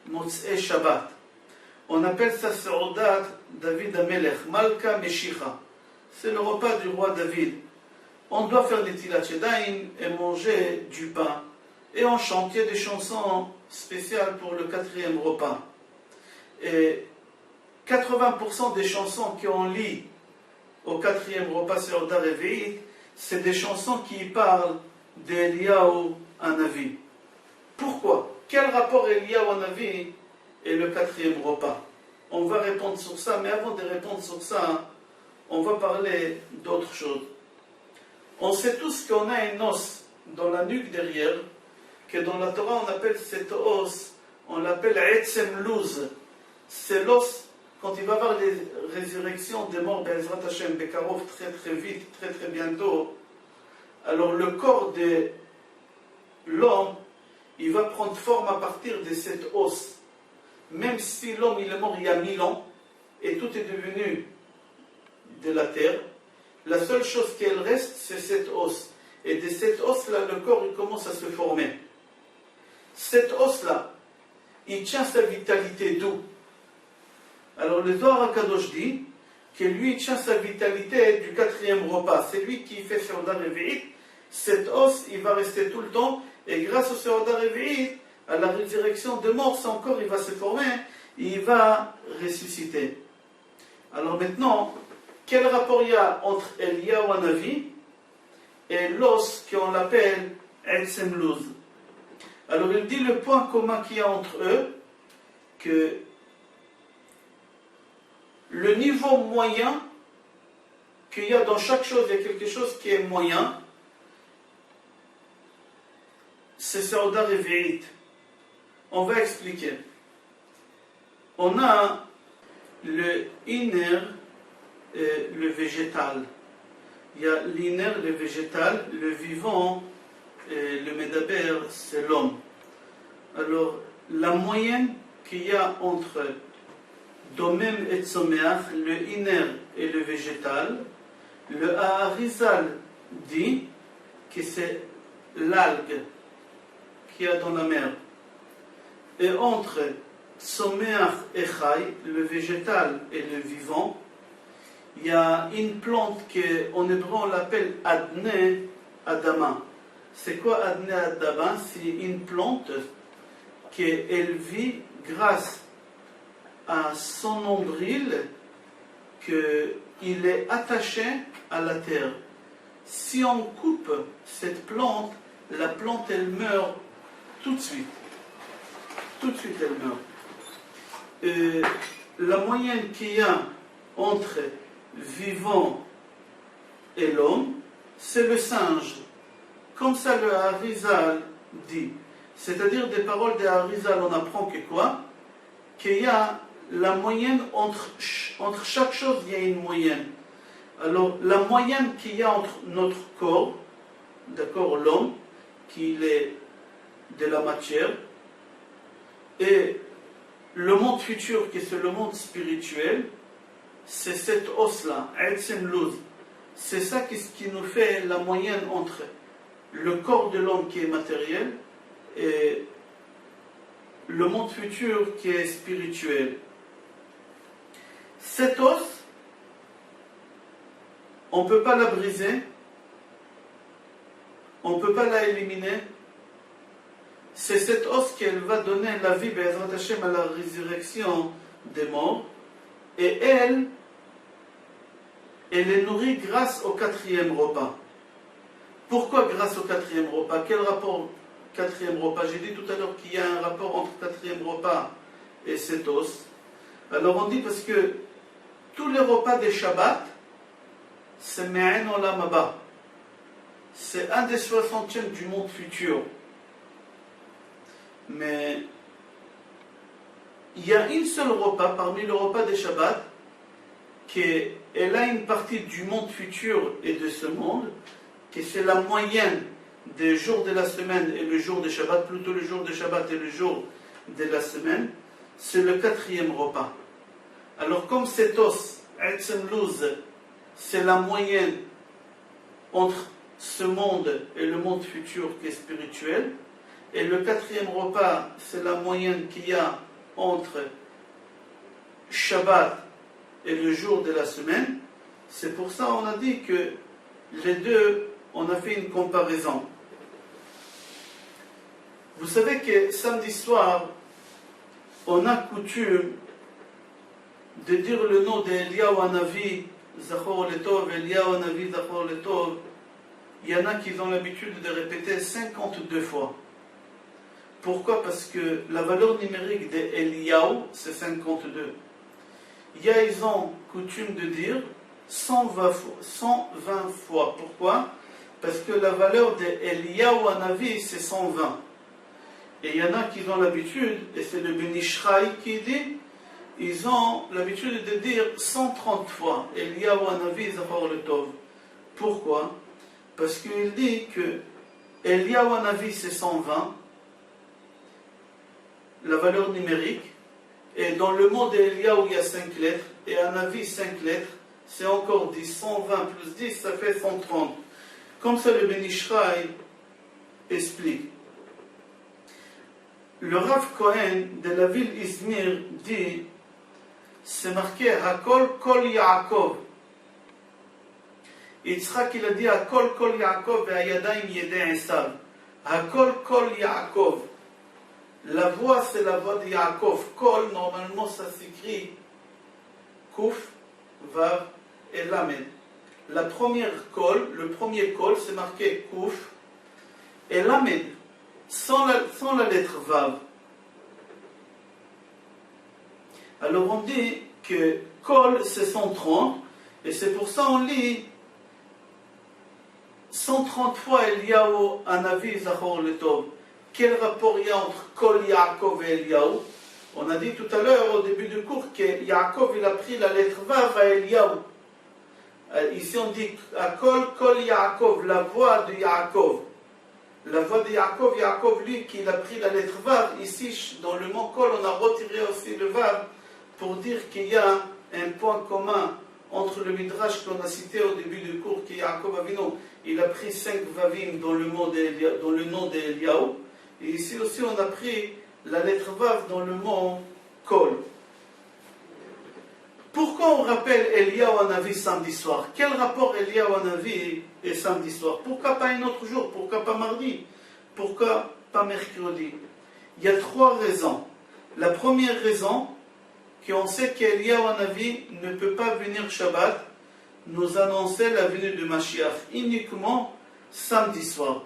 Motzei Shabbat. On appelle ça Seudat David Amelech, Malka Meshicha. C'est le repas du roi David. On doit faire des Tilat Yadayim et manger du pain. Et on chante, il y a des chansons spéciales pour le 4e repas. Et 80% des chansons qu'on lit au 4e repas Seuda Revi'it, c'est des chansons qui parlent d'Eliyahu Hanavi. Pourquoi? Quel rapport Eliyahu Hanavi et le 4e repas? On va répondre sur ça, mais avant de répondre sur ça, on va parler d'autre chose. On sait tous qu'on a un os dans la nuque derrière, que dans la Torah on appelle cet os, on l'appelle Etzem Luz. C'est l'os, quand il va y avoir les résurrections des morts, Be'ezrat Hashem, Bekarov, très très vite, très très bientôt, alors le corps de l'homme, il va prendre forme à partir de cet os. Même si l'homme il est mort il y a 1000 ans, et tout est devenu de la terre, la seule chose qu'elle reste, c'est cet os. Et de cet os-là, le corps il commence à se former. Cet os-là, il tient sa vitalité d'où? Alors le Zohar HaKadosh dit que lui il tient sa vitalité du 4e repas. C'est lui qui fait Seuda Revi'it. Cet os, il va rester tout le temps. Et grâce au Seuda Revi'it, à la résurrection de mort, son corps il va se former, et il va ressusciter. Alors maintenant, quel rapport il y a entre Eliyahu Hanavi et l'os qu'on l'appelle Etzem Luz? Alors il dit le point commun qu'il y a entre eux, que le niveau moyen qu'il y a dans chaque chose, il y a quelque chose qui est moyen, c'est Seuda Revi'it. On va expliquer. On a le iner et le végétal. Il y a l'iner, le végétal, le vivant, et le médaber, c'est l'homme. Alors, la moyenne qu'il y a entre Domem et Tzomeach, le iner et le végétal, le Aharizal dit que c'est l'algue qu'il y a dans la mer. Et entre Tzomeach et Chai, le végétal et le vivant, il y a une plante qu'en hébreu on l'appelle Adne Adama. C'est quoi Adne Adama? C'est une plante qu'elle vit grâce à son nombril, qu'il est attaché à la terre. Si on coupe cette plante, la plante elle meurt tout de suite. Tout de suite elle meurt. Et la moyenne qu'il y a entre vivant et l'homme, c'est le singe. Comme ça le Harizal dit. C'est-à-dire des paroles de Harizal, on apprend que quoi? Qu'il y a la moyenne entre chaque chose, il y a une moyenne. Alors la moyenne qu'il y a entre notre corps, d'accord, l'homme, qu'il est de la matière, et le monde futur, qui c'est le monde spirituel, c'est cet os-là, Etzem Luz. C'est ça qui nous fait la moyenne entre le corps de l'homme qui est matériel et le monde futur qui est spirituel. Cet os, on ne peut pas la briser, on ne peut pas la éliminer. C'est cet os qu'elle va donner la vie, Be'ezrat Hashem, à la résurrection des morts. Et elle est nourrie grâce au 4e repas. Pourquoi grâce au 4e repas? Quel rapport 4e repas? J'ai dit tout à l'heure qu'il y a un rapport entre 4e repas et cet os. Alors on dit parce que tous les repas des Shabbat, c'est Me'en Olam Haba. C'est un des 60e du monde futur. Mais il y a une seule repas parmi les repas des Shabbat qu'elle a une partie du monde futur et de ce monde, que c'est la moyenne des jours de la semaine et le jour de Shabbat, plutôt le jour de Shabbat et le jour de la semaine, c'est le 4e repas. Alors comme cet os, Etzem Luz, c'est la moyenne entre ce monde et le monde futur qui est spirituel, et le 4e repas, c'est la moyenne qu'il y a entre Shabbat et le jour de la semaine. C'est pour ça qu'on a dit que les deux, on a fait une comparaison. Vous savez que samedi soir, on a coutume de dire le nom d'Eliyahu Hanavi, Zachor Letov, Eliyahu Hanavi, Zachor Letov. Il y en a qui ont l'habitude de répéter 52 fois. Pourquoi? Parce que la valeur numérique d'Eliyahu, c'est 52. Ils ont coutume de dire 120 fois. Pourquoi? Parce que la valeur d'Eliyahu Hanavi, c'est 120. Et il y en a qui ont l'habitude, et c'est le Ben Ishraï qui dit, ils ont l'habitude de dire 130 fois Eliyahu Hanavi Zachor Letov. Pourquoi? Parce qu'il dit que Eliyahu Hanavi c'est 120, la valeur numérique, et dans le mot d'Eliyahu il y a 5 lettres, et Hanavi 5 lettres, c'est encore 10, 120 plus 10, ça fait 130. Comme ça le Ben Ishraï explique. Le Rav Cohen de la ville Izmir dit, c'est marqué Hakol Kol Yaakov. Yitzhak il a dit Hakol Kol Yaakov et Ayadayim Yedei Esav. Hakol Kol Yaakov. La voix c'est la voix de Yaakov. Kol, normalement ça s'écrit Kouf, Vav et Lamed. La première Kol, le premier Kol c'est marqué Kouf et Lamed. Sans la lettre Vav. Alors on dit que Kol c'est 130, et c'est pour ça on lit 130 fois Eliyahu Hanavi Zachor Letov. Quel rapport il y a entre Kol Yaakov et Eliyahu? On a dit tout à l'heure, au début du cours, que Yaakov, il a pris la lettre Vav à Eliyahu. Ici, on dit Kol Yaakov, la voix de Yaakov. La voix de Yaakov, Yaakov, lui, qui a pris la lettre Vav. Ici, dans le mot Kol, on a retiré aussi le Vav pour dire qu'il y a un point commun entre le Midrash qu'on a cité au début du cours, qui Yaakov Avinu, il a pris 5 Vavim dans le nom d'Eliyahu. Et ici aussi, on a pris la lettre Vav dans le mot Kol. Pourquoi on rappelle Eliyahu Hanavi samedi soir? Quel rapport Eliyahu Hanavi et samedi soir? Pourquoi pas un autre jour? Pourquoi pas mardi? Pourquoi pas mercredi? Il y a 3 raisons. La première raison, qu'on sait qu'Eliyahu Hanavi ne peut pas venir Shabbat, nous annoncer la venue de Mashiach uniquement samedi soir.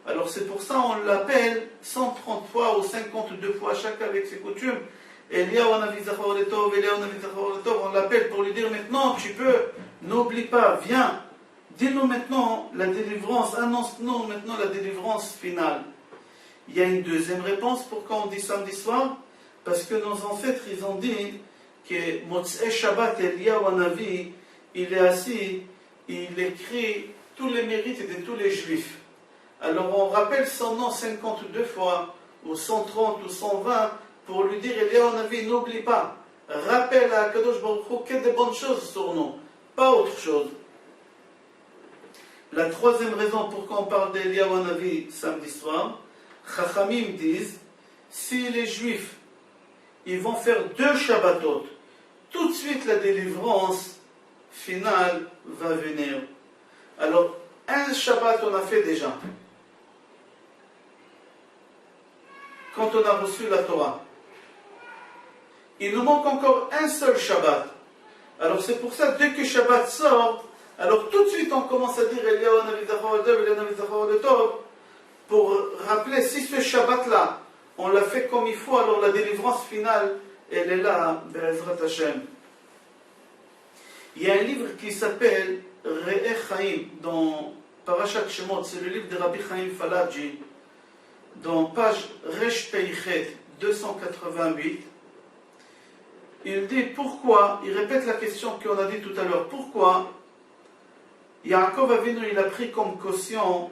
Alors c'est pour ça on l'appelle 130 fois ou 52 fois chacun avec ses coutumes. Eliyahu Hanavi Zachor Letov, Eliyahu Hanavi Zachor Letov, on l'appelle pour lui dire maintenant tu peux, n'oublie pas, viens, dis-nous maintenant la délivrance, annonce-nous maintenant la délivrance finale. Il y a une deuxième réponse, pourquoi on dit samedi soir? Parce que nos ancêtres ils ont dit que Motzei Shabbat Eliyahu Hanavi, il est assis, il écrit tous les mérites de tous les juifs. Alors on rappelle son nom 52 fois, ou 130 ou 120, pour lui dire, Eliyahu Hanavi, n'oublie pas, rappelle à Kadosh Baruch Hu qu'il y a des bonnes choses sur nous, pas autre chose. La troisième raison pourquoi on parle d'Eliyahu Hanavi samedi soir, Chachamim disent, si les juifs, ils vont faire 2 Shabbatot, tout de suite la délivrance finale va venir. Alors, un Shabbat on a fait déjà. Quand on a reçu la Torah. Il nous manque encore un seul Shabbat. Alors c'est pour ça, dès que Shabbat sort, alors tout de suite on commence à dire Eliyahu Hanavi Zachor Letov, Eliyahu Hanavi Zachor Letov, pour rappeler, si ce Shabbat-là, on l'a fait comme il faut, alors la délivrance finale, elle est là, Be'ezrat Hashem. Il y a un livre qui s'appelle Re'eh Chaim, dans Parashat Shemot, c'est le livre de Rabbi Chaim Falaji, dans page Resh Peichet 288, il dit pourquoi, il répète la question qu'on a dit tout à l'heure, pourquoi Yaakov Avinu il a pris comme caution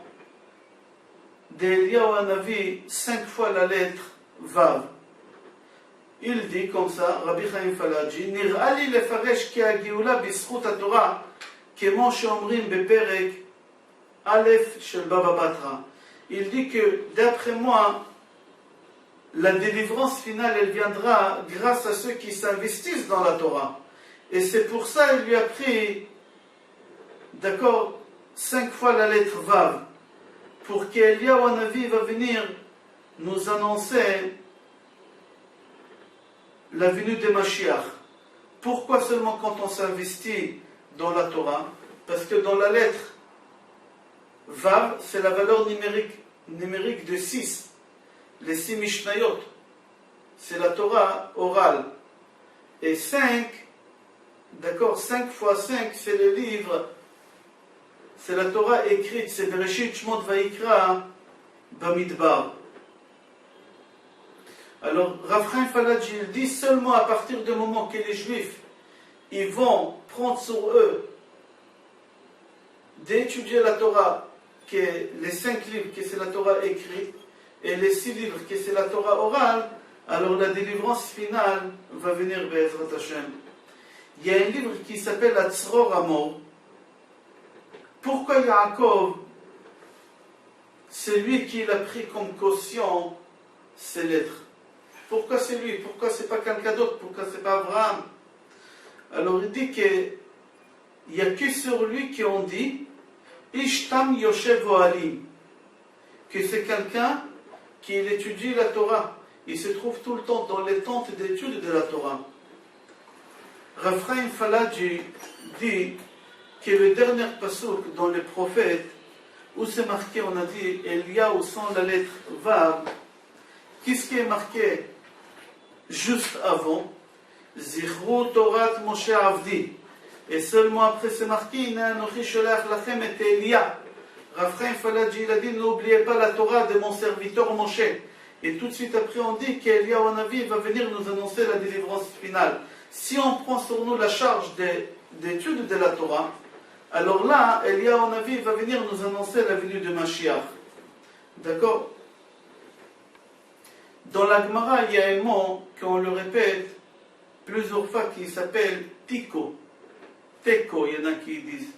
d'Eliyahu Hanavi 5 fois la lettre Vav. Il dit comme ça, Rabbi Chaim Falaji, Nir'ali lefaresh ki hageulah b'zchut haTorah kemo sheomrim beperek Aleph shel Baba Batra. Il dit que, d'après moi, la délivrance finale, elle viendra grâce à ceux qui s'investissent dans la Torah. Et c'est pour ça qu'il lui a pris, d'accord, 5 fois la lettre Vav, pour qu'Eliyahu Hanavi va venir nous annoncer la venue de Mashiach. Pourquoi seulement quand on s'investit dans la Torah? Parce que dans la lettre Vav, c'est la valeur numérique de 6. Les 6 Mishnayot. C'est la Torah orale. Et 5, d'accord, 5 fois 5, c'est le livre, c'est la Torah écrite, c'est Bereshit, Shmot, Vayikra, Bamidbar. Alors, Rav Chaim Falaji, il dit seulement à partir du moment que les Juifs, ils vont prendre sur eux d'étudier la Torah, que les 5 livres, que c'est la Torah écrite, et les 6 livres, que c'est la Torah orale, alors la délivrance finale va venir Be'ezrat Hashem. Il y a un livre qui s'appelle Atzror Amor. Pourquoi Yaakov, c'est lui qui l'a pris comme caution ces lettres? Pourquoi c'est lui? Pourquoi c'est pas quelqu'un d'autre? Pourquoi c'est pas Abraham? Alors il dit qu'il n'y a que sur lui qu'on dit Ishtam Yoshev Ohalim, que c'est quelqu'un qui étudie la Torah. Il se trouve tout le temps dans les tentes d'études de la Torah. Rav Chaim Falaji dit que le dernier pasuk dans les prophètes, où c'est marqué, on a dit Eliyahu sans la lettre Vav, qu'est-ce qui est marqué juste avant? Zichru Torat Moshe Avdi. Et seulement après c'est marqué Ina Anochi Sholach Lachem et Eliya. Rav Chaim Falaji il a dit n'oubliez pas la Torah de mon serviteur Moshe. Et tout de suite après, on dit qu'Eliyahu Hanavi va venir nous annoncer la délivrance finale. Si on prend sur nous la charge d'étude de la Torah, alors là, Eliyahu Hanavi va venir nous annoncer la venue de Mashiach. D'accord? Dans la Gemara, il y a un mot qu'on le répète plusieurs fois qui s'appelle Tiko. Teko, il y en a qui disent.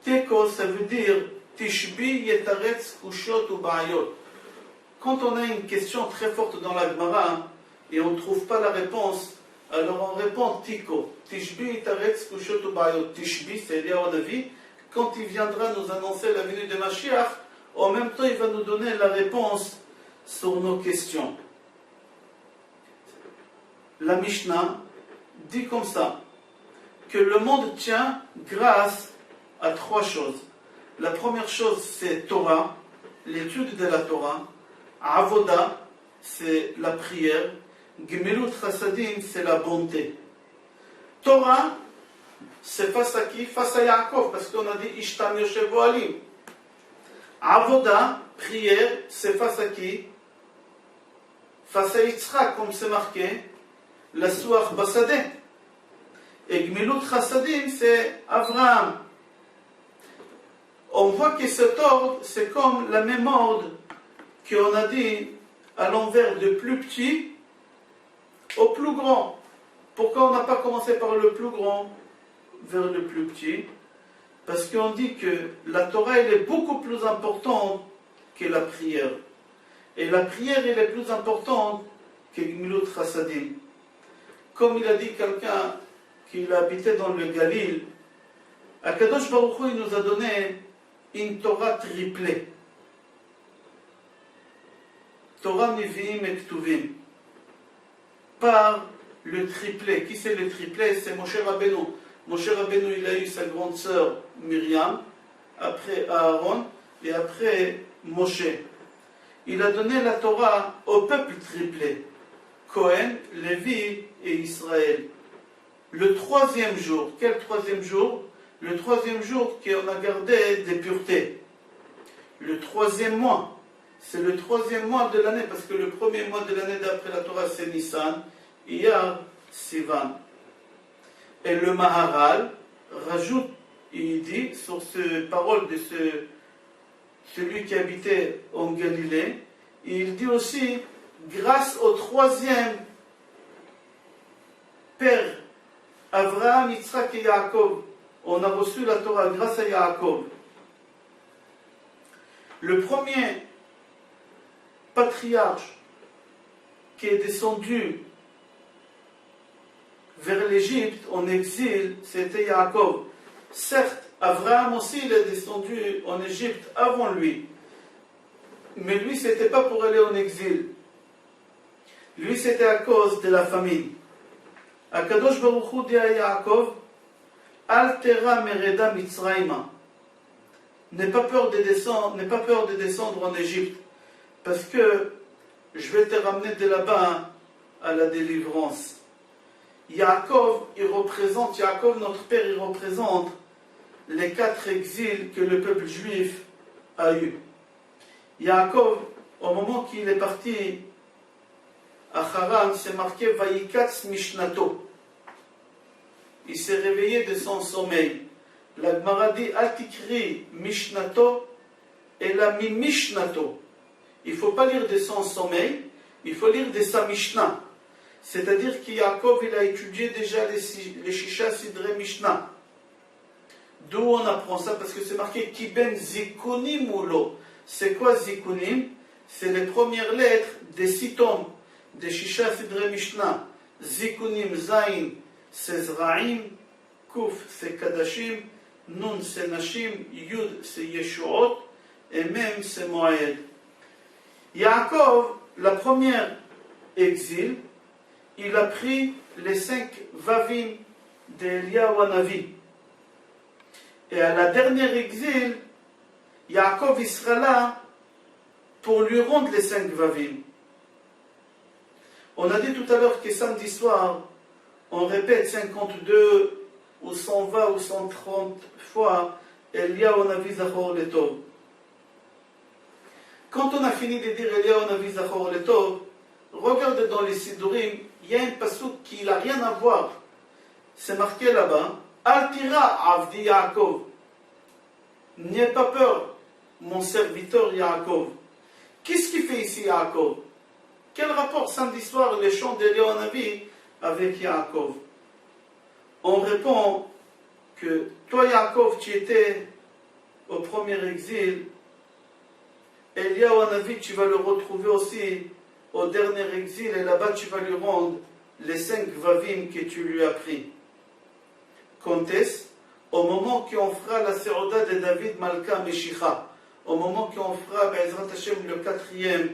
Teko, ça veut dire Tishbi yetaretz kushot ou ba'ayot. Quand on a une question très forte dans la Gemara et on ne trouve pas la réponse, alors on répond Tiko. Tishbi yetaretz kushot ou ba'ayot. Tishbi, c'est Eliyahu Hanavi. Quand il viendra nous annoncer la venue de Mashiach, en même temps, il va nous donner la réponse sur nos questions. La Mishnah dit comme ça, que le monde tient grâce à trois choses. La première chose, c'est Torah, l'étude de la Torah. Avoda, c'est la prière. Gemilut Chassadim, c'est la bonté. Torah, c'est face à qui? Face à Yaakov, parce qu'on a dit Ishtam Yoshev Ohalim. Avoda, prière, c'est face à qui? Face à Yitzhak, comme c'est marqué, la Suach Basadeh. Et Gmilut Chassadim, c'est Abraham. On voit que cet ordre, c'est comme la même ordre qu'on a dit à l'envers de plus petit au plus grand. Pourquoi on n'a pas commencé par le plus grand vers le plus petit? Parce qu'on dit que la Torah, elle est beaucoup plus importante que la prière. Et la prière, elle est plus importante que Gmilut Chassadim. Comme il a dit quelqu'un qui habitait dans le Galil, Akadosh Baruch Hu, il nous a donné une Torah triplée. Torah Nevi'im et Ktuvim. Par le triplet. Qui c'est le triplet? C'est Moshe Rabbeinu. Moshe Rabbeinu, il a eu sa grande sœur Myriam, après Aaron, et après Moshe. Il a donné la Torah au peuple triplé. Cohen, Lévi et Israël. Le troisième jour, quel troisième jour? Le troisième jour qu'on a gardé des puretés. Le troisième mois, c'est le troisième mois de l'année, parce que le premier mois de l'année d'après la Torah c'est Nissan, Iyar, Sivan. Et le Maharal rajoute, il dit, sur cette parole de celui qui habitait en Galilée, il dit aussi, grâce au troisième père, Abraham, Yitzhak et Yaakov, on a reçu la Torah grâce à Yaakov. Le premier patriarche qui est descendu vers l'Égypte en exil, c'était Yaakov. Certes, Abraham aussi il est descendu en Égypte avant lui. Mais lui, ce n'était pas pour aller en exil. Lui, c'était à cause de la famine. Akadosh Baruch Hu dit à Yaakov, Altera mereda Mitzrayma. N'aie pas peur de descendre en Égypte, parce que je vais te ramener de là-bas à la délivrance. Yaakov, notre père, il représente les 4 exils que le peuple juif a eu. Yaakov, au moment qu'il est parti à Haran, c'est marqué Vayikatz Mishnato. Il s'est réveillé de son sommeil. La Gemara dit Atikri Mishnato et la Mi Mishnato. Il ne faut pas lire de son sommeil, il faut lire de sa Mishnah. C'est-à-dire que Yaakov, il a étudié déjà les Shisha Sidre Mishnah. D'où on apprend ça? Parce que c'est marqué Kiben Zikunim Ulo. C'est quoi Zikunim? C'est les premières lettres des 6 tomes des Shisha Sidre Mishnah. Zikunim Zain, c'est Zraim. Kuf, c'est Kadashim. Nun, c'est Nashim. Yud, c'est Yeshuot. Et même, c'est Moed. Yaakov, la première exil, il a pris les 5 Vavim d'Eliyahu Hanavi. Et à la dernière exil, Yaakov il sera là pour lui rendre les 5 Vavim. On a dit tout à l'heure que samedi soir, on répète 52 ou 120 ou 130 fois Eliyahu Hanavi Zachor Letov. Quand on a fini de dire Eliyahu Navi Zachor Letov, regarde dans les Sidurim, il y a un passouk qui n'a rien à voir. C'est marqué là-bas, Al tira Avdi Yaakov. N'aie pas peur, mon serviteur Yaakov. Qu'est-ce qu'il fait ici Yaakov? Quel rapport samedi soir les chants d'Eliyahu Navi avec Yaakov? On répond que toi Yaakov, tu étais au premier exil. Eliyahu Navi, tu vas le retrouver aussi au dernier exil et là-bas tu vas lui rendre les 5 vavim que tu lui as pris. Quand est-ce? Au moment qu'on fera la Séouda de David Malka Meshicha, au moment qu'on fera Be'ezrat Hashem le 4e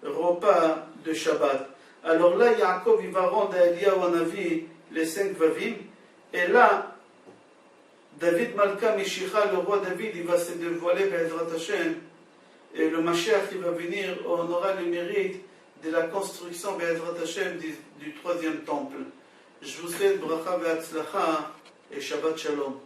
repas de Shabbat. Alors là, Yaakov il va rendre à Eliyahu Navi les 5 vavim et là, David Malka Meshicha, le roi David, il va se dévoiler Be'ezrat Hashem et le Mashiach qui va venir, on aura le mérite de la construction Be'ezrat Hashem du 3e temple. Je vous souhaite bracha ve'atzlacha et Shabbat Shalom.